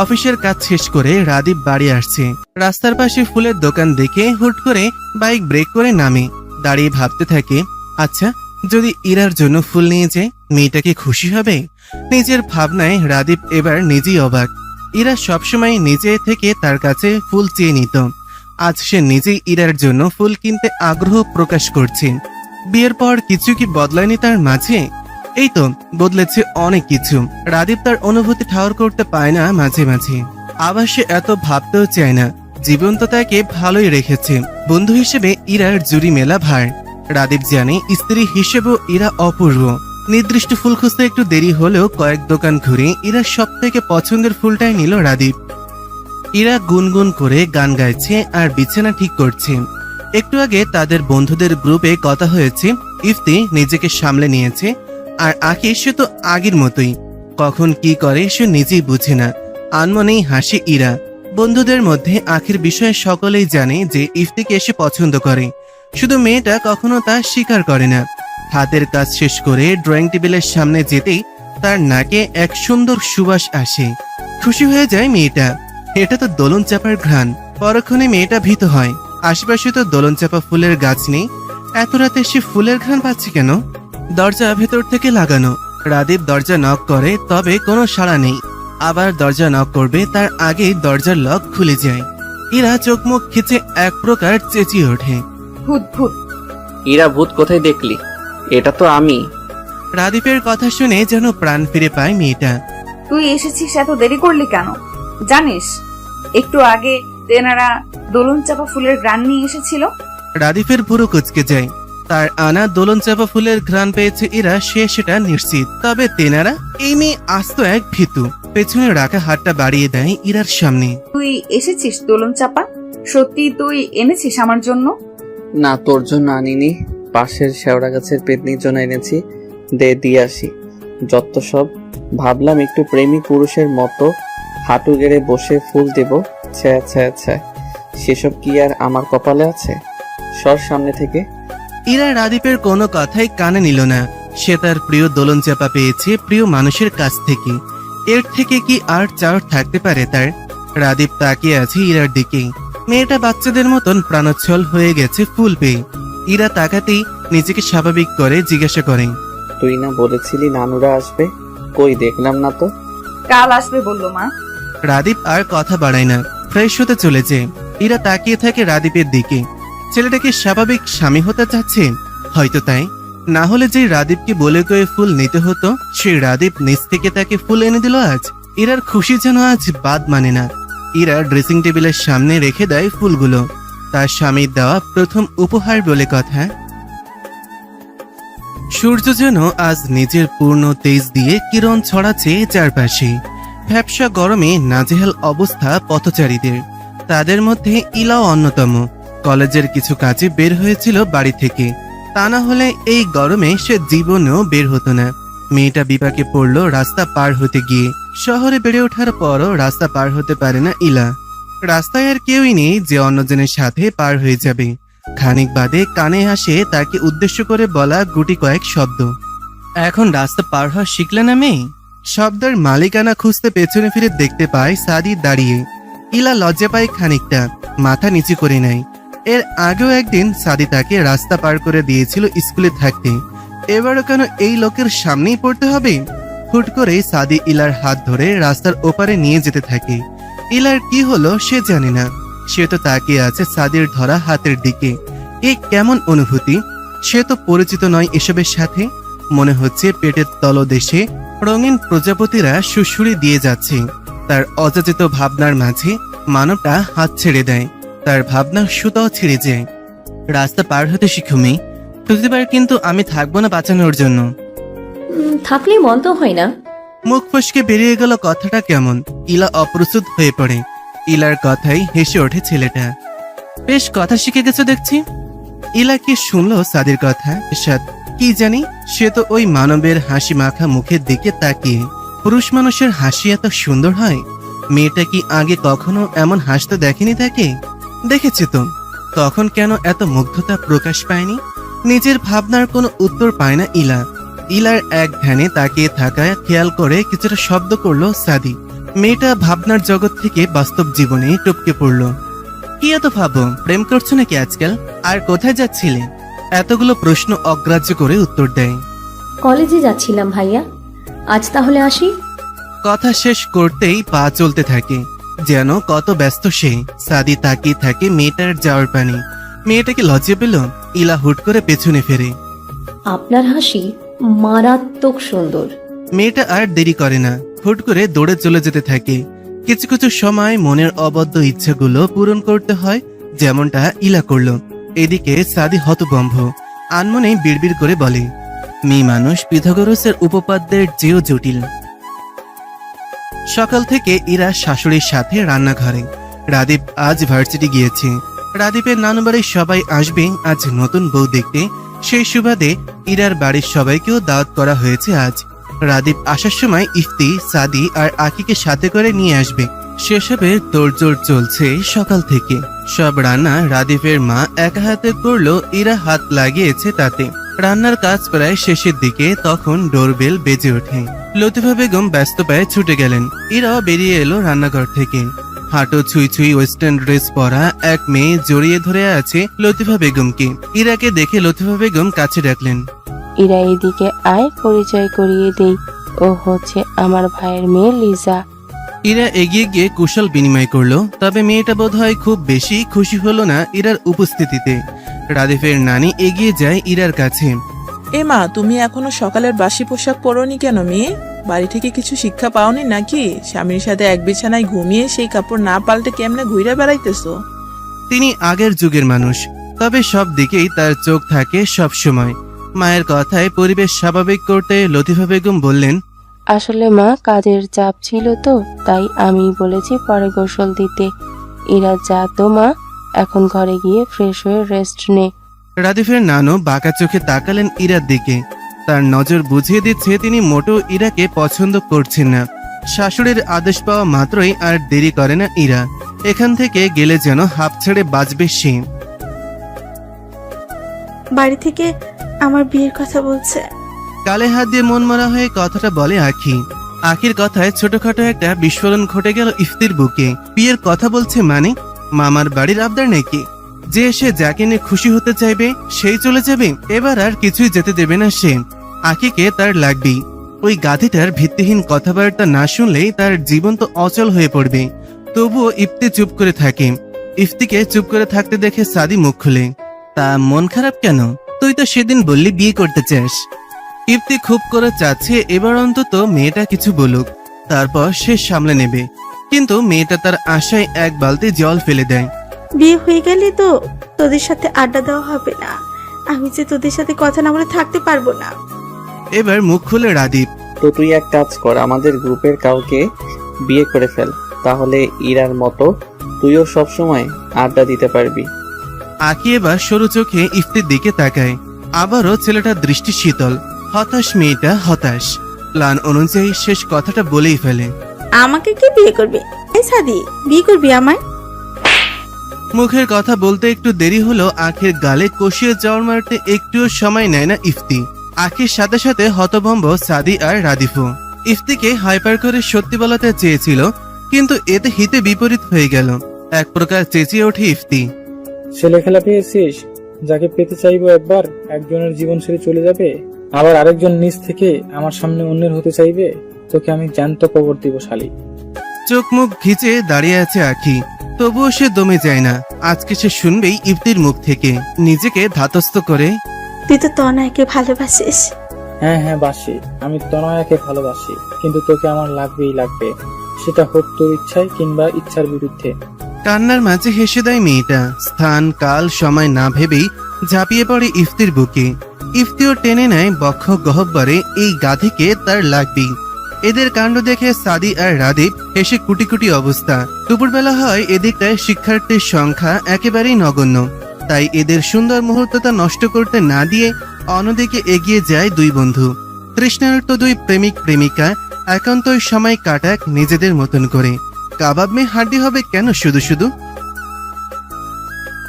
অফিসের কাজ শেষ করে রাদীপ বাড়ি আসছে। রাস্তার পাশে ফুলের দোকান দেখে হুট করে বাইক ব্রেক করে নামে। দাঁড়িয়ে ভাবতে থাকে, আচ্ছা, যদি ইরার জন্য ফুল নিয়ে যায়, মেয়েটা কি খুশি হবে? নিজের ভাবনায় রাদীপ এবার নিজেই অবাক। ইরা সবসময় নিজে থেকে তার কাছে ফুল চেয়ে নিত। আজ সে নিজেই ইরার জন্য ফুল কিনতে আগ্রহ প্রকাশ করছে। বিয়ের পর কিছু কি বদলায়নি তার মাঝে? এই তো বদলেছে অনেক কিছু। রাদীপ তার অনুভূতি ঠাওর করতে পায় না মাঝে মাঝে। আবার সে এত ভাবতেও চায় না। জীবন তো তাকে ভালোই রেখেছে। বন্ধু হিসেবে ইরার জুড়ি মেলা ভার। রাদীপ জানে স্ত্রী হিসেবেও ইরা অপূর্ব। নির্দিষ্ট ফুল খুঁজতে একটু দেরি হলেও কয়েক দোকান ঘুরে ইরার সব থেকে পছন্দের ফুলটাই নিল রাদীপ। ইরা গুনগুন করে গান গাইছে আর বিছানা ঠিক করছে। একটু আগে তাদের বন্ধুদের গ্রুপে কথা হয়েছে। ইফতি নিজেকে সামলে নিয়েছে, আর আখি সে তো আগের মতোই। কখন কি করে সে নিজেই বুঝে না। আনমনেই হাসি ইরা। বন্ধুদের মধ্যে আখির বিষয়ে সকলেই জানে যে ইফতিকে এসে পছন্দ করে, শুধু মেয়েটা কখনো তা স্বীকার করে না। হাতের কাজ শেষ করে ড্রয়িং টেবিলের সামনে যেতেই তার নাকে এক সুন্দর সুবাস আসে। খুশি হয়ে যায় মেয়েটা। এটা তো দোলন চাপার ঘ্রাণ। পরক্ষণে মেয়েটা ভীত হয়। আশেপাশে তো দোলন চাপা ফুলের গাছ নেই। এত রাতে সে ফুলের ঘ্রাণ পাচ্ছে কেন? দরজা ভেতর থেকে লাগানো। রাদীপ দরজা নক করে, তবে কোনো সাড়া নেই। আবার দরজা নক করবে, তার আগেই দরজার লক খুলে যায়। ইরা চোখ মুখ খিচে এক প্রকার চেঁচিয়ে ওঠে, ভূত ভূত। ইরা, ভূত কোথায় দেখলি? এটা তো আমি। রাদীপের কথা শুনে যেন প্রাণ ফিরে পায় মেয়েটা। তুই এসেছিস, এত দেরি করলি কেন? জানিস একটু আগে তেনারা দোলন চাপা ফুলের গ্রান নিয়ে এসেছিল। রাদীপের ভুরু কুচকে যায়। তার আনা দোলন চাপা ফুলের ঘ্রাণ পেয়েছে ইরা, সে সেটা নিশ্চিত। তবে তেনারা? এই মেয়ে আস্ত এক ভীতু। পেছনে রাখা হাতটা বাড়িয়ে দেয় ইরার সামনে। তুই এসেছিস দোলন চাপা? সত্যি তুই এনেছিস আমার জন্য? না, তোর জন্য আনিনি, পাশের শেওড়া গাছের পেতনির জন্য এনেছি। দিয়ে আসি। যত সব। ভাবলাম একটু প্রেমিক পুরুষের মতো হাঁটু গেড়ে বসে ফুল দেব। ছ্যা ছ্যা ছ্যা, সেসব কি আর আমার কপালে আছে? সর সামনে থেকে। ইরা রাদীপের কোনো কথাই কানে নিল না। সে তার প্রিয় দোলন চাপা পেয়েছে প্রিয় মানুষের কাছ থেকে। এর থেকে কি আর চাওয়ার থাকতে পারে তার? রাদীপ তাকিয়ে আছে ইরার দিকে। মেয়েটা বাচ্চাদের মতন প্রাণোচ্ছল হয়ে গেছে ফুল পেয়ে। ইরা তাকাতেই নিজেকে স্বাভাবিক করে জিজ্ঞাসা করে, তুই না বলেছিলি নানুরা আসবে? কই দেখলাম না তো। কাল আসবে বললো মা। রাদীপ আর কথা বাড়ায় না, ফ্রেশ হতে চলেছে। ইরা তাকিয়ে থাকে রাদীপের দিকে। ছেলেটাকে স্বাভাবিক স্বামী হতে চাচ্ছে হয়তো, তাই না হলে যে রাদীপকে বলে কয়ে ফুল নিতে হতো, সেই রাদীপ নিজ থেকে তাকে ফুল এনে দিল আজ। ইরার খুশি যেন আজ বাদ মানে না। ইরা ড্রেসিং টেবিলের সামনে রেখে দেয় ফুলগুলো। তার স্বামীর দেওয়া প্রথম উপহার বলে কথা। সূর্য যেন আজ নিজের পূর্ণ তেজ দিয়ে কিরণ ছড়াচ্ছে চারপাশে। ভ্যাপসা গরমে নাজেহাল অবস্থা পথচারীদের। তাদের মধ্যে ইলাও অন্যতম। কলেজের কিছু কাজে বের হয়েছিল বাড়ি থেকে, তা না হলে এই গরমে সে জীবনেও বের হতো না। মেয়েটা বিপাকে পড়ল রাস্তা পার হতে গিয়ে। শহরে বেড়ে ওঠার পরও রাস্তা পার হতে পারে না ইলা। রাস্তায় আর কেউই নেই যে অন্যজনের সাথে পার হয়ে যাবে। খানিক বাদে কানে আসে তাকে উদ্দেশ্য করে বলা গুটি কয়েক শব্দ। এখন রাস্তা পার হওয়া শিখলে না মেয়ে? শব্দের মালিকানা খুঁজতে পেছনে ফিরে দেখতে পায় সাদি দাঁড়িয়ে। ইলা লজ্জা পায় খানিকটা, মাথা নিচু করে নেয়। এর আগেও একদিন সাদি তাকে রাস্তা পার করে দিয়েছিল স্কুলে থাকতে। এবারও কেন এই লোকের সামনেই পড়তে হবে? হুট করে সাদি ইলার হাত ধরে রাস্তার ওপারে নিয়ে যেতে থাকে। ইলার কি হলো সে জানে না, সে তো তাকিয়ে আছে সাদির ধরা হাতের দিকে। এ কেমন অনুভূতি? সে তো পরিচিত নয় এসবের সাথে। মনে হচ্ছে পেটের তলদেশে রঙিন প্রজাপতিরা সুড়সুড়ি দিয়ে যাচ্ছে। তার অযাচিত ভাবনার মাঝে মানবটা হাত ছেড়ে দেয়, তার ভাবনা সুতাও ছেড়ে যায়। রাস্তা পার হতে শিখো মেয়ে, প্রতিবার কিন্তু আমি থাকবো না বাঁচানোর জন্য। থাকলে মন্দ হয় না। মুখ ফসকে বেরিয়ে গেল কথাটা কেমন। ইলা অপ্রস্তুত হয়ে পড়ে। ইলার কথাই হেসে ওঠে ছেলেটা। বেশ কথা শিখে গেছো দেখছি। ইলা কি শুনলো সাদির কথা? সাদ কি জানি, সে তো ওই মানবের হাসি মাখা মুখের দিকে তাকিয়ে। পুরুষ মানুষের হাসি এত সুন্দর হয়? মেয়েটা কি আগে কখনো এমন হাসতে দেখেনি তাকে? দেখেছে তো, তখন কেন এত মুগ্ধতা প্রকাশ পায়নি? নিজের ভাবনার কোনো উত্তর পায় না ইলা। ইলার এক ধ্যানে তাকিয়ে থাকায় খেয়াল করে কিছুটা শব্দ করলো সাদি। মেয়েটা ভাবনার জগৎ থেকে বাস্তব জীবনে টপকে পড়ল। কি এত ভাবো? প্রেম করছো নাকি আজকাল? আর কোথায় যাচ্ছিলে? এতগুলো প্রশ্ন অগ্রাহ্য করে উত্তর দেয়। কলেজে যাচ্ছিলাম ভাইয়া, আজ তাহলে আসি। কথা শেষ করতেই পা চলতে থাকে, যেন কত ব্যস্ত সে। সাদি তাকিয়ে থাকে মেয়েটার যাওয়ার পানে। মেয়েটা কি লজ্জা পেল? ইলা হুট করে পেছনে ফেরে। আপনার হাসি মারাত্মক সুন্দর। মেয়েটা আর দেরি করে না, হুট করে দৌড়ে চলে যেতে থাকে। কিছু কিছু সময় মনের অবদ্ধ ইচ্ছাগুলো পূরণ করতে হয়, যেমনটা ইলা করলো। এদিকে সাদি হতভম্ব, আনমনে বিড়বিড় করে বলে, মেয়ে মানুষ পিথাগোরাসের উপপাদ্যের চেয়েও জটিল। সকাল থেকে ইরা শাশুড়ির সাথে রান্নাঘরে। রাদীপ আজ ভার্সিটি গিয়েছে। রাদীপের নানু বাড়ির সবাই আসবে আজ নতুন বউ দেখতে। সেই সুবাদে ইরার বাড়ির সবাইকেও দাওয়াত করা হয়েছে আজ। রাদীপ আসার সময় ইফতি, সাদি আর আকিকে সাথে করে নিয়ে আসবে। সেসবে তোড়জোড় চলছে সকাল থেকে। সব রান্না রাদীপের মা একা হাতে করলো, ইরা হাত লাগিয়েছে তাতে। রান্নার কাজ প্রায় শেষের দিকে, তখন ডোরবেল বেজে ওঠে। লতিফা বেগম ব্যস্ত পায়ে ছুটে গেলেন। ইরাও বেরিয়ে এলো রান্নাঘর থেকে। হাঁটো ছুঁই ছুঁই ওয়েস্টার্ন ড্রেস পরা এক মেয়ে জড়িয়ে ধরে আছে লতিফা বেগমকে। ইরাকে দেখে লতিফা বেগম কাছে ডাকলেন। ইরা এদিকে আয়, পরিচয় করিয়ে দেই, ও হচ্ছে আমার ভাইয়ের মেয়ে লিজা। ইরা এগিয়ে গিয়ে কুশল বিনিময় করলো, তবে মেয়েটা বোধহয় খুব বেশি খুশি হলো না ইরার উপস্থিতিতে। রাদীপের নানি এগিয়ে যায় ইরার কাছে। মা, তুমি এখনো সকালের বাসি পোশাক পরোনি কেন মেয়ে? বাড়ি থেকে কিছু শিক্ষা পাওনি নাকি? স্বামীর সাথে এক বিছানায় ঘুমিয়ে সেই কাপড় না পাল্টে কেমনে ঘুরে বেড়াইতেছো? তিনি আগের যুগের মানুষ, তবে সব দিকেই তার চোখ থাকে সব সময়। মায়ের কথায় পরিবেশ স্বাভাবিক করতে লতিফা বেগম বললেন, আসলে মা, কাজের চাপ ছিল তো, তাই আমি বলেছি পরে গোসল দিতে। ইরা যা তো মা, এখন ঘরে গিয়ে ফ্রেশ হয়ে রেস্ট নে। রাদীপের নানু বাঁকা চোখে তাকালেন ইরার দিকে। তার নজর বুঝিয়ে দিচ্ছে তিনি মোটেও ইরাকে পছন্দ করছেন না। শাশুড়ির আদেশ পাওয়া মাত্রই আর দেরি করে না ইরা। এখান থেকে গেলে যেন হাঁপ ছেড়ে বাঁচবে সে। বাড়ি থেকে আমার বিয়ের কথা বলছে। কালে হাত দিয়ে মন মরা হয়ে কথাটা বলে আখি। আখির কথায় ছোটখাটো একটা বিস্ফোরণ ঘটে গেল ইফতির বুকে। বিয়ের কথা বলছে মানে? মামার বাড়ির আবদার নাকি? যে সে যাকে নিয়ে খুশি হতে চাইবে সেই চলে যাবে? এবার আর কিছুই যেতে দেবে না সে। আখিকে তার লাগবেই। ওই গাধিটার ভিত্তিহীন কথাবার্তা না শুনলেই তার জীবন তো অচল হয়ে পড়বে। তবুও ইফতি চুপ করে থাকে। ইফতিকে চুপ করে থাকতে দেখে সাদি মুখ খুলে। তা মন খারাপ কেন? তুই তো সেদিন বললি বিয়ে করতে চাস। ইফতি খুব করে চাচ্ছে এবার অন্তত মেয়েটা কিছু বলুক, তারপর সে সামলে নেবে। কিন্তু মেয়েটা তার আশায় এক বালতি জল ফেলে দেয়। বিয়ে হয়ে গেলে তো তোদের সাথে আড্ডা দেওয়া হবে না। আমি যে তোদের সাথে কথা না বলে থাকতে পারবো না। এবার মুখ খুলে রাদীপ। তো তুই এক কাজ কর, আমাদের গ্রুপের কাউকে বিয়ে করে ফেল, তাহলে ইরার মতো তুইও সব সময় আড্ডা দিতে পারবি। আঁকি এবার সরু চোখে ইফতির দিকে তাকায়। আবারও ছেলেটার দৃষ্টি শীতল। হতাশ মেয়েটা, হতাশ। প্ল্যান অনুযায়ী শেষ কথাটা বলেই ফেলে। আমাকে কি বিয়ে করবে? এই সাদি, বিয়ে করবি আমায়? মুখের কথা বলতে একটু দেরি হলো, আঁখের গালে কষিয়ে চড় মারতে একটুও সময় নেয় না ইফতি। আঁখির সাথে সাথে হতভম্ব সাদি আর রাদিফও। ইফতিকে হাইপার করে সত্যি বলাতে চেয়েছিল, কিন্তু এতে হিতে বিপরীত হয়ে গেল। এক প্রকার চেঁচিয়ে ওঠে ইফতি। ছেলে খেলা পেয়েছিস? যাকে পেতে চাইবো একবার, একজনের জীবন ছেড়ে চলে যাবে? আবার আরেকজন নিজ থেকে আমার সামনে অন্যের হতে চাইবে, তোকে আমি জ্যান্ত কবর দিব শালি। চোখ মুখ ভিজে দাঁড়িয়ে আছে আখি, তবুও সে দমে যায় না। আজকে সে শুনবেই ইফতির মুখ থেকে। নিজেকে ধাতস্থ করে তুই তো তনয়কে ভালোবাসিস। হ্যাঁ হ্যাঁ বাসি, আমি তনয়াকে ভালোবাসি, কিন্তু তোকে আমার লাগবেই লাগবে, সেটা হোক তোর ইচ্ছায় কিংবা ইচ্ছার বিরুদ্ধে। কান্নার মাঝে হেসে দেয় মেয়েটা। স্থান কাল সময় না ভেবেই ঝাঁপিয়ে পড়ে ইফতির বুকে। ইফতিও টেনে নেয় বক্ষ গহব্বরে, এই গাধিকে তার লাগবেই। এদের কাণ্ড দেখে সাদি আর রাদীপ হেসে কুটি কুটি অবস্থা। দুপুরবেলা হয়, এদিকটায় শিক্ষার্থীর সংখ্যা একেবারেই নগণ্য, তাই এদের সুন্দর মুহূর্তটা নষ্ট করতে না দিয়ে অন্যদিকে এগিয়ে যায় দুই বন্ধু। তৃষ্ণার্ত দুই প্রেমিক প্রেমিকা একান্তই সময় কাটাক নিজেদের মতন করে। কাবাব মে হাড্ডি হবে কেন শুধু শুধু।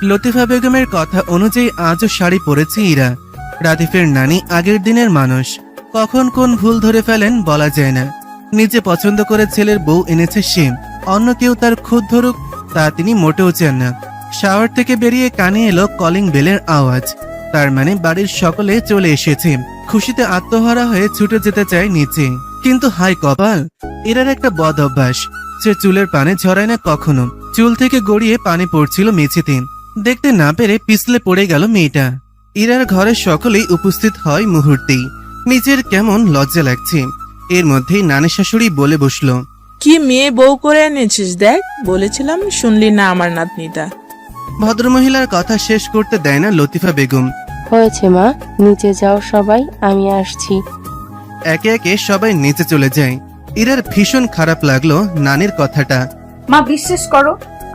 লতিফা বেগমের কথা অনুযায়ী আজও শাড়ি পরেছে ইরা। রাদিফের নানি আগের দিনের মানুষ, কখন কোন ভুল ধরে ফেলেন বলা যায় না। নিজে পছন্দ করে ছেলের বউ এনেছে সে, অন্য কেউ তার খুদ ধরুক তা তিনি মোটেও চান না। শাওয়ার থেকে বেরিয়ে কানে এলো কলিং বেলের আওয়াজ, তার মানে বাড়ির সকলে চলে এসেছে। খুশিতে আত্মহারা হয়ে ছুটে যেতে চায় নিচে, কিন্তু হাই কপাল, এরার একটা বদ অভ্যাস, সে চুলের পানে ঝরায় না কখনো। চুল থেকে গড়িয়ে পানি পড়ছিল মেঝেতে, দেখতে না পেরে পিছলে পড়ে গেল মেয়েটা। ইরার ঘরের সকলেই উপস্থিত হয় মুহূর্তেই। নিজের কেমন লজ্জা লাগছে। এর মধ্যেই নানি শাশুড়ি বলে বসলো, কি মেয়ে বউ করে এনেছিস দেখ, বলেছিলাম শুনলি না আমার নাতনিটা। ভদ্রমহিলার কথা শেষ করতে দেয় না লতিফা বেগম। হয়েছে মা, নিচে যাও সবাই, আমি আসছি। একে একে সবাই নিচে চলে যায়। ইরার ভীষণ খারাপ লাগলো নানির কথাটা। মা বিশ্বাস করো,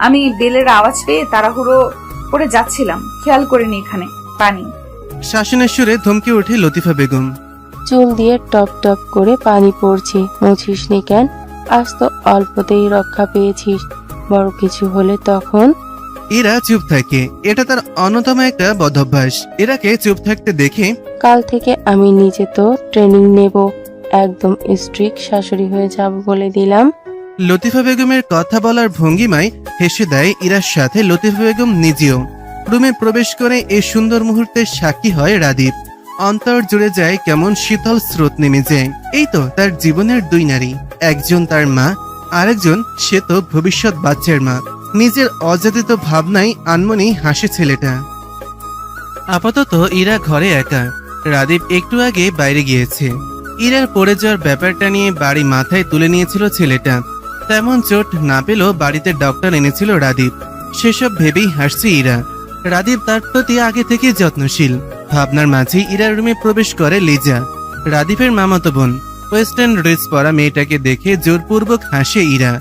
আমি বেলের আওয়াজ পেয়ে তাড়াহুড়ো করে যাচ্ছিলাম, খেয়াল করিনি এখানে পানি। শাসনের সুরে ধমকে ওঠে লতিফা বেগম। চুল দিয়ে টপ টপ করে পানি পড়ছে, মুছিস নি কেন? আজ তো অল্পতেই রক্ষা পেয়েছিস, বড় কিছু হলে তখন। ইরা চুপ থাকে, এটা তার অন্যতম একটা বদভ্যাস। ইরাকে চুপ থাকতে দেখে কাল থেকে আমি নিজে তো ট্রেনিং নেব, একদম স্ট্রিক্ট শাশুড়ি হয়ে যাব বলে দিলাম। লতিফা বেগমের কথা বলার ভঙ্গিমায় হেসে দেয় ইরার সাথে লতিফা বেগম নিজেও। রুমে প্রবেশ করে এই সুন্দর মুহূর্তের সাক্ষী হয় রাদীপ। অন্তর জুড়ে যায় কেমন শীতল স্রোত নেমে যায়। এই তো তার জীবনের দুই নারী, একজন তার মা, আরেকজন সে তো ভবিষ্যৎ বাচ্চার মা। নিজের অযাচিত ভাবনায় আনমনেই হাসে ছেলেটা। আপাতত ইরা ঘরে একা। রাদীপ একটু আগে বাইরে গিয়েছে। ইরার পড়ে যাওয়ার ব্যাপারটা নিয়ে বাড়ি মাথায় তুলে নিয়েছিল ছেলেটা। তেমন চোট না পেলেও বাড়িতে ডক্টর এনেছিল রাদীপ। সেসব ভেবেই হাসছে ইরা। রাদীপ তার প্রতি আগে থেকে যত্নশীল। ভাবনার মাঝে ইরার রুমে প্রবেশ করে লিজা, রাদীপের মামাতো বোন। ওয়েস্টার্ন ড্রেস পরা মেয়েটাকে দেখে জোরপূর্বক হাসে ইরা।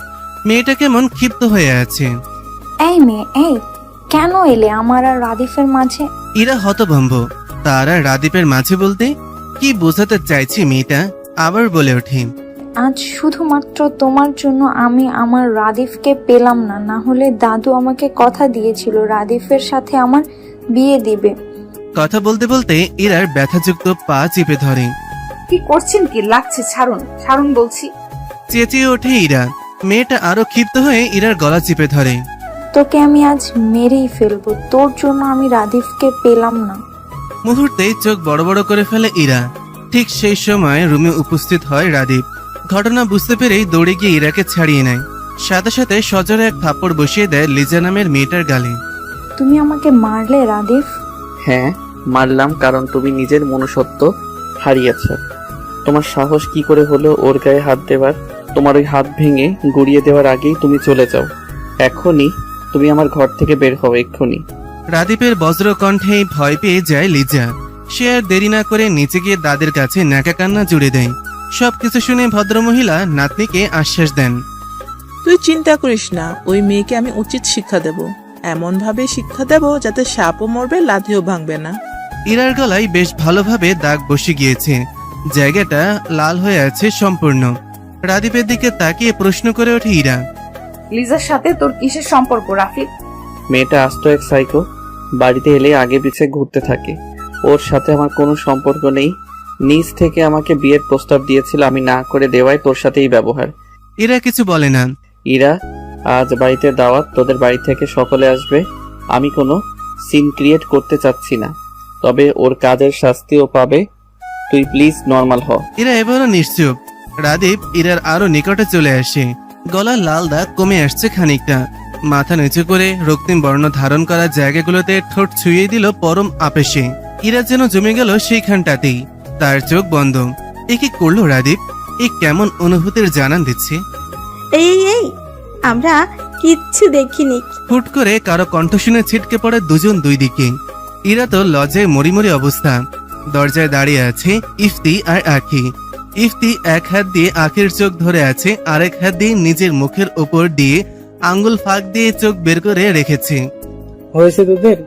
মেয়েটা কেমন ক্ষিপ্ত হয়ে আছে। এই মেয়ে, এই কেন এলে আমার আর রাদিফের মাঝে? ইরা হতভম্ব। তার আর রাদীপের মাঝে বলতে কি বোঝাতে চাইছে মেয়েটা, আবার বলে ওঠে, আজ শুধুমাত্র তোমার জন্য আমি আমার রাদিফকে পেলাম না, না হলে দাদু আমাকে কথা দিয়েছিল রাদিফের সাথে আমার বিয়ে দিবে। কথা বলতে বলতে ইরার ব্যথাযুক্ত পা চেপে ধরে। কি করছেন কি? লাগছে, ছাড়ুন ছাড়ুন বলছি। চেঁচিয়ে ওঠে ইরা। মেয়েটা আরো ক্ষিপ্ত হয়ে ইরার গলা চেপে ধরে। তোকে আমি আজ মেরেই ফেলবো, তোর জন্য আমি রাদিফকে পেলাম না। মুহূর্তেই চোখ বড় বড় করে ফেলে ইরা। ঠিক সেই সময় রুমে উপস্থিত হয় রাদীপ। ঘটনা বুঝতে পেরেই দৌড়ে গিয়ে ইরাকে ছাড়িয়ে নেয়। সাথে সাথে সজোরে এক থাপ্পড় বসিয়ে দেয় লিজা নামের মেয়েটার গালে। তুমি আমাকে মারলে রাদিফ? হ্যাঁ মারলাম, কারণ তুমি নিজের মনুষ্যত্ব হারিয়েছ। তোমার সাহস কি করে হলো ওর গায়ে হাত দেবার? তোমার ওই হাত ভেঙে গুড়িয়ে দেওয়ার আগেই তুমি চলে যাও। এখনই তুমি আমার ঘর থেকে বের হও, এক্ষুনি। রাদীপের বজ্র কণ্ঠে ভয় পেয়ে যায় লিজা। সে আর দেরি না করে নিচে গিয়ে দাদের কাছে ন্যাকা কান্না জুড়ে দেয়। সবকিছু শুনে ভদ্রমহিলা নাতনিকে আশ্বাস দেন, তুই চিন্তা করিস না, ওই মেয়েকে আমি উচিত শিক্ষা দেব, এমন ভাবে শিক্ষা দেব যাতে সাপও মরবে লাঠিও ভাঙবে না। ইরার গলায় বেশ ভালোভাবে দাগ বসে গিয়েছে, জায়গাটা লাল হয়ে আছে সম্পূর্ণ। রাদীপের দিকে তাকিয়ে প্রশ্ন করে ওঠে ইরা, লিজার সাথে তোর কিসের সম্পর্ক রাফিক? মেয়েটা আস্ত এক সাইকো, বাড়িতে এলে আগে পিছে ঘুরতে থাকে। ওর সাথে আমার কোনো সম্পর্ক নেই। নিজ থেকে আমাকে বিয়ের প্রস্তাব দিয়েছিল, আমি না করে দেওয়ায় তোর সাথেই ব্যবহার। ইরা কিছু বলে না। ইরা, আজ বাড়িতে দাওয়াত, তোদের বাড়ি থেকে সকলে আসবে। আমি কোনো সিন ক্রিয়েট করতে চাচ্ছি না, তবে ওর কাজের শাস্তিও পাবে। তুই প্লিজ নর্মাল হ। ইরা এবারও নিশ্চুপ। রাদীপ ইরার আরো নিকটে চলে আসে। গলার লাল দাগ কমে আসছে খানিকটা। মাথা নিচু করে রক্তিম বর্ণ ধারণ করা জায়গাগুলোতে ঠোঁট ছুঁয়ে দিল পরম আবেশে। ইরা যেন জমে গেল সেইখানটাতেই। তার চোখ বন্ধ। এ কি করলো রাদীপ? এ কেমন অনুভূতির জানান দিচ্ছে? এই আমরা কিচ্ছু দেখিনি। হুট করে কারো কণ্ঠ শুনে ছিটকে পড়ে দুজন দুই দিকে। ইরা তো লজ্জায় মরিমরি অবস্থা। দরজায় দাঁড়িয়ে আছে ইফতি আর আখি। ইফতি এক হাত দিয়ে আখির চোখ ধরে আছে, আরেক হাত দিয়ে নিজের মুখের উপর দিয়ে আঙ্গুল ফাঁক দিয়ে চোখ বের করে রেখেছে। হয়েছে তোদের?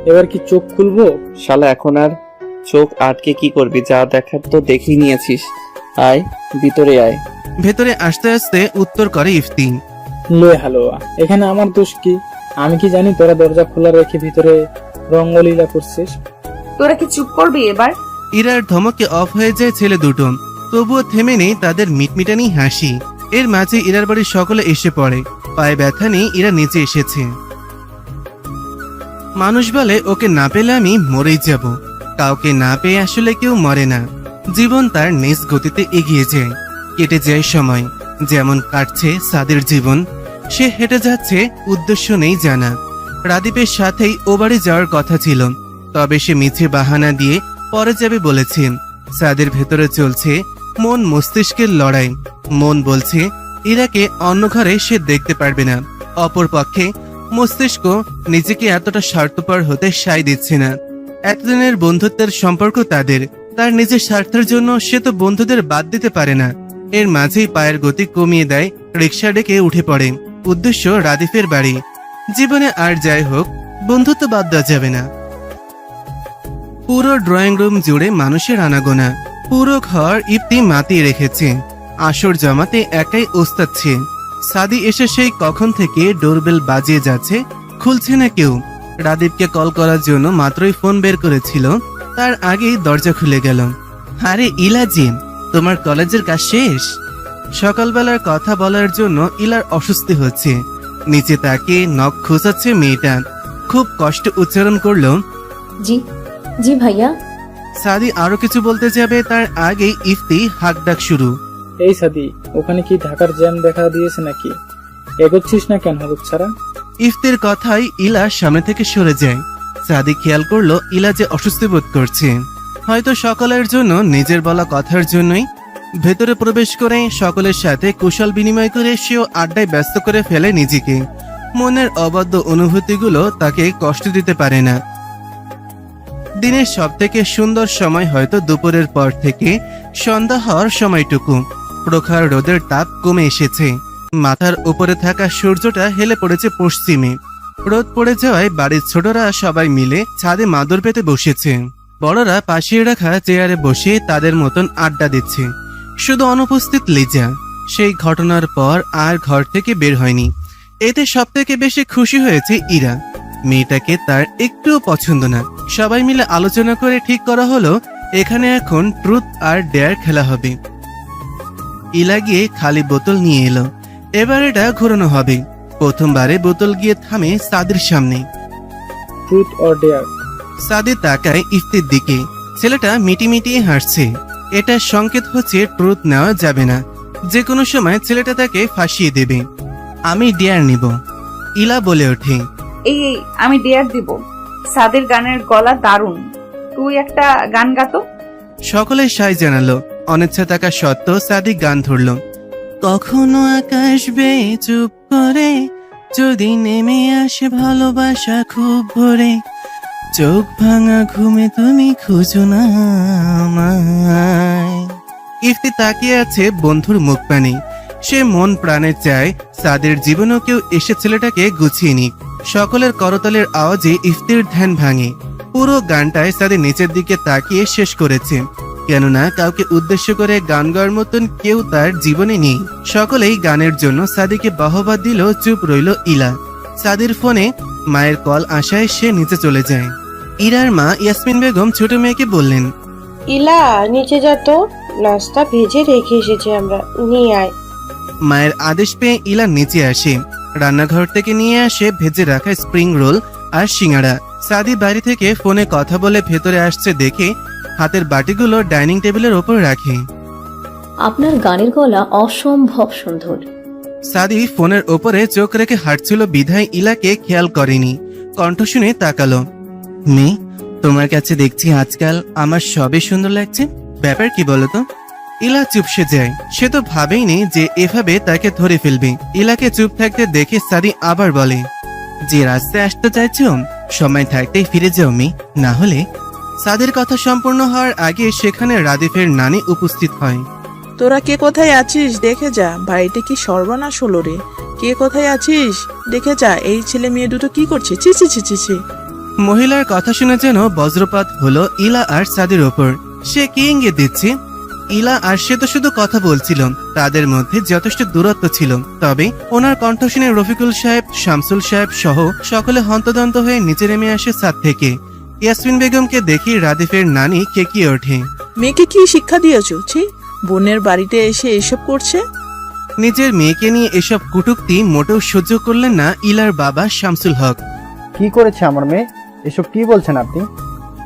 এবার কি চোখ খুলবো? শালা এখন আর চোখ আটকে কি করবি? যা দেখার তো দেখেই নিয়েছিস। আয় ভিতরে আয়। ভেতরে আসতে আসতে উত্তর করে ইফতি। লে হালুয়া, এখানে আমার দোষ কি? আমি কি জানি তোরা দরজা খোলা রেখে ভিতরে রঙ্গলীলা করছিস? তোরা কি চুপ করবি এবার? ইরার ধমকে অফ হয়ে যায় ছেলে দুটো। তবুও থেমে নেই তাদের মিটমিটানি হাসি। এর মাঝে ইরার বাড়ির সকলে এসে পড়ে। পায়ে ব্যথা নেই, ইরা নিচে এসেছে। মানুষ বলে ওকে না পেলে আমি মরেই যাব। কাউকে না পেয়ে আসলে কেউ মরে না। জীবন তার নিজ গতিতে এগিয়ে যায়। কেটে যায় সময়। যেমন কাটছে সাদের জীবন। সে হেঁটে যাচ্ছে, উদ্দেশ্য নেই জানা। রাদীপের সাথেই ও বাড়ি যাওয়ার কথা ছিল, তবে সে মিছে বাহানা দিয়ে পরে যাবে বলেছে। সাদের ভেতরে চলছে মন মস্তিষ্কের লড়াই। মন বলছে ইরাকে অন্য ঘরে সে দেখতে পারবে না। অপরপক্ষে মস্তিষ্ক নিজেকে এতটা স্বার্থপর হতে সায় দিচ্ছে না। এতদিনের বন্ধুত্বের সম্পর্ক তাদের। তার নিজের স্বার্থের জন্য সে তো বন্ধুদের বাদ দিতে পারে না। এর মাঝেই পায়ের গতি কমিয়ে দেয়, রিক্সা ডেকে উঠে পড়ে। উদ্দেশ্য রাদীপের বাড়ি। জীবনে আর যাই হোক, বন্ধুত্ব বাদ দেওয়া যাবে না। পুরো ড্রয়িং রুম জুড়ে মানুষের আনাগোনা। পুরো ঘর ইফতি মাতিয়ে রেখেছে। আসর জমাতে একাই ওস্তাচ্ছে। সাদি এসে সেই কখন থেকে ডোরবেল বাজিয়ে যাচ্ছে, খুলছে না কেউ। রাদীপকে কল করার জন্য মাত্রই ফোন বের করেছিল, তার আগেই দরজা খুলে গেল। আরে ইলাজি, তোমার কলেজের কাজ শেষ? সকালবেলার কথা বলার জন্য ইলার অস্বস্তি হচ্ছে। নিচে তাকিয়ে নখ খোঁচাচ্ছে মেয়েটা। খুব কষ্ট উচ্চারণ করলো, জি জি ভাইয়া। সাদি আরো কিছু বলতে যাবে, তার আগেই ইফতি হাক ডাক শুরু। এই সাদি, ওখানে কি ঢাকার জ্যাম দেখা দিয়েছে নাকি? এগোচ্ছিস না কেন হলুদ ছাড়া? ইফতির কথাই ইলা সামনে থেকে সরে যায়। সাদি খেয়াল করলো ইলা যে অস্বস্তি বোধ করছে। হয়তো সকলের জন্য, নিজের বলা কথার জন্যই। ভেতরে প্রবেশ করে সকলের সাথে কুশল বিনিময় করে সেও আড্ডায় ব্যস্ত করে ফেলে নিজেকে। মনের অবাধ্য অনুভূতিগুলো তাকে কষ্ট দিতে পারে না। দিনের সব থেকে সুন্দর সময় হয়তো দুপুরের পর থেকে সন্ধ্যা হওয়ার সময়টুকু। প্রখর রোদের তাপ কমে এসেছে। মাথার উপরে থাকা সূর্যটা হেলে পড়েছে পশ্চিমে। রোদ পড়ে যাওয়ায় বাড়ির ছোটরা সবাই মিলে ছাদে মাদুর পেতে বসেছে। বড়রা পাশে রাখা চেয়ারে বসে তাদের মতন আড্ডা দিচ্ছে। শুধু অনুপস্থিত লিজা। সেই ঘটনার পর আর ঘর থেকে বের হয়নি। এতে সব থেকে বেশি খুশি হয়েছে ইরা। মেয়েটাকে তার একটুও পছন্দ না। সবাই মিলে আলোচনা করে ঠিক করা হলো এখানে এখন ট্রুথ আর ডেয়ার খেলা হবে। ইলা গিয়ে খালি বোতল নিয়ে এলো। এবার এটা ঘোরানো হবে। প্রথমবারে বোতল গিয়ে থামে সাদির সামনে। Truth or dare? সাদি তাকায় ইফতির দিকে। ছেলেটা মিটিমিটিয়ে হাসছে। এটা সংকেত হচ্ছে ট্রুথ নেওয়া যাবে না। যে কোনো সময় ছেলেটা তাকে ফাঁসিয়ে দেবে। আমি ডেয়ার নিব, ইলা বলে ওঠে। এই আমি ডেয়ার দিব। সাদের গানের গলা দারুণ, তুই একটা গান গাতো। সকলে সাই জানালো। অনিচ্ছা থাকা সত্ত্বেও সাদি গান ধরল। কখনো আকাশ বেয়ে চুপ করে যদি নেমে আসে ভালোবাসা খুব ভরে, চোখ ভাঙা ঘুমে তুমি খুঁজো না আমায়। ইফতি তাকিয়ে আছে বন্ধুর মুখ পানে। সে মন প্রাণে চায় সাদের জীবনেও কেউ এসে ছেলেটাকে গুছিয়ে নিক। সকলের করতালের আওয়াজে ইফতির ধ্যান ভাঙে। পুরো গানটায় সাদি নিচের দিকে তাকিয়ে শেষ করেছে, কেননা কাউকে উদ্দেশ্য করে গান গাওয়ার মতন কেউ তার জীবনে নেই। সকলেই গানের জন্য সাদিকে বাহবা দিল। চুপ রইল ইলা। সাদির ফোনে মায়ের কল আসায় সে নিচে চলে যায়। ইরার মা ইয়াসমিন বেগম ছোট মেয়েকে বললেন, ইলা নিচে যা তো, নাস্তা ভেজে রেখে এসেছি আমরা, নিয়ে আয়। মায়ের আদেশ পেয়ে ইলা নিচে আসে। রান্নাঘর থেকে নিয়ে আসে ভেজে রাখা স্প্রিং রোল আর সিঙ্গাড়া। সাদি বাড়ি থেকে ফোনে কথা বলে ভেতরে আসছে দেখে হাতের বাটিগুলো ডাইনিং টেবিলের ওপর রাখে। আপনার গানের গলা অসম্ভব সুন্দর। সাদি ফোনের ওপরে চোখ রেখে হাঁটছিল বিধায় ইলাকে খেয়াল করেনি। কণ্ঠ শুনে তাকালো। মেয়ে, তোমার কাছে দেখছি আজকাল আমার সবই সুন্দর লাগছে, ব্যাপার কি বলতো? ইলা চুপসে যায়। সে তো ভাবেইনি যে এভাবে তাকে ধরে ফেলবে। ইলাকে চুপ থাকতে দেখে সাদি আবার বলে, যে রাস্তায় আসতে চাইছো সময় থাকতেই ফিরে যাও মেয়ে, না হলে। সাদির কথা সম্পূর্ণ হওয়ার আগে সেখানে রাদিফের নানি উপস্থিত হয়। তোরা কে কোথায় আছিস দেখে যা, বাড়িতে কি সর্বনাশ হলো রে। কে কোথায় আছিস দেখে যা, এই ছেলে মেয়ে দুটো কি করছে, ছি ছি ছি ছি ছি। মহিলার কথা শুনে যেন বজ্রপাত হলো ইলা আর সাদির ওপর। সে কি ইঙ্গিত দিচ্ছে? ইলা আর সে তো শুধু কথা বলছিল, তাদের মধ্যে যথেষ্ট দূরত্ব ছিল। তবে ওনার কণ্ঠ শুনে রফিকুল সাহেব, শামসুল সাহেব সহ সকলে হন্তদন্ত হয়ে নিচে নেমে আসে ছাদ থেকে। ইয়াসমিন বেগমকে দেখি রাদিফের নানি কেকিয়ে ওঠে। মেয়েকে কি শিক্ষা দিয়েছ? ছি, বোনের বাড়িতে এসে এসব করছে। নিজের মেয়েকে নিয়ে এসব কটূক্তি মোটেও সহ্য করলেন না ইলার বাবা শামসুল হক। কি করেছে আমার মেয়ে? এসব কি বলছেন আপনি?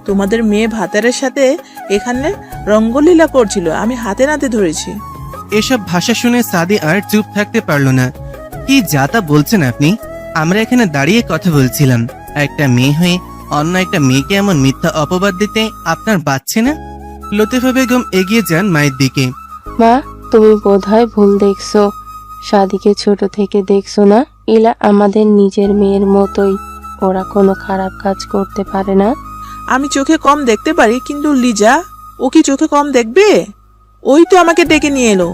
তোমাদের মেয়ে ভাতারের সাথে এখানে রঙ্গলীলা করছিল, আমি হাতে নাতে ধরেছি। এসব ভাষা শুনে সাদি আর চুপ থাকতে পারল না। কি যা তা বলছেন আপনি? আমরা এখানে দাঁড়িয়ে কথা বলছিলাম, একটা মেয়ে হয়ে অন্য একটা মেয়েকে এমন মিথ্যা অপবাদ দিতে আপনার বাচ্ছে না? লতিফা বেগম এগিয়ে যান মায়ের দিকে। মা, তুমি বোধহয় ভুল দেখছো। সাদিকে ছোট থেকে দেখছো না? ইলা আমাদের নিজের মেয়ের মতোই, ওরা কোনো খারাপ কাজ করতে পারে না। আমি চোখে কম দেখতে পারি, কিন্তু লিজা ও কি চোখে কম দেখবে? ওই তো আমাকে ডেকে নিয়ে এলো।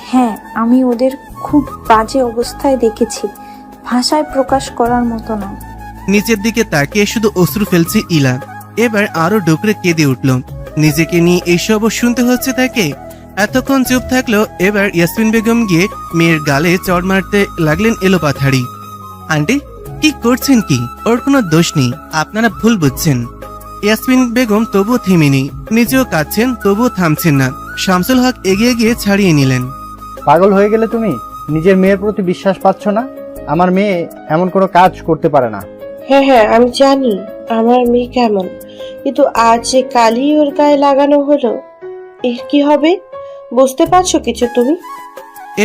হ্যাঁ, আমি ওদের খুব বাজে অবস্থায় দেখেছি, ভাষায় প্রকাশ করার মতো নয়। নিচের দিকে তাকিয়ে শুধু অশ্রু ফেলছে ইলা। এবার আরো ডুকরে কেঁদে উঠল। নিজেকে নিয়ে এইসবও শুনতে হচ্ছে তাকে। এতক্ষণ চুপ থাকলো, এবার ইয়াসমিন বেগম গিয়ে মেয়ের গালে চড় মারতে লাগলেন এলোপাথাড়ি। আন্টি, কি করছেন কি? ওর কোনো দোষ নেই, আপনারা ভুল বুঝছেন। ইয়াসমিন বেগম তবুও থেমেনি, নিজেও কাঁদছেন তবুও থামছেন না। শামসুল হক এগিয়ে গিয়ে ছাড়িয়ে নিলেন। পাগল হয়ে গেলে তুমি? নিজের মেয়ের প্রতি বিশ্বাস পাচ্ছ না? আমার মেয়ে এমন কোনো কাজ করতে পারে না। হ্যাঁ হ্যাঁ, আমি জানি আমার মেয়ে কেমন, কিন্তু আজ যে কালি ওর গায়ে লাগানো হলো, এর কি হবে? বুঝতে পারছো কিছু তুমি?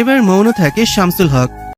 এবার মৌন থাকে শামসুল হক।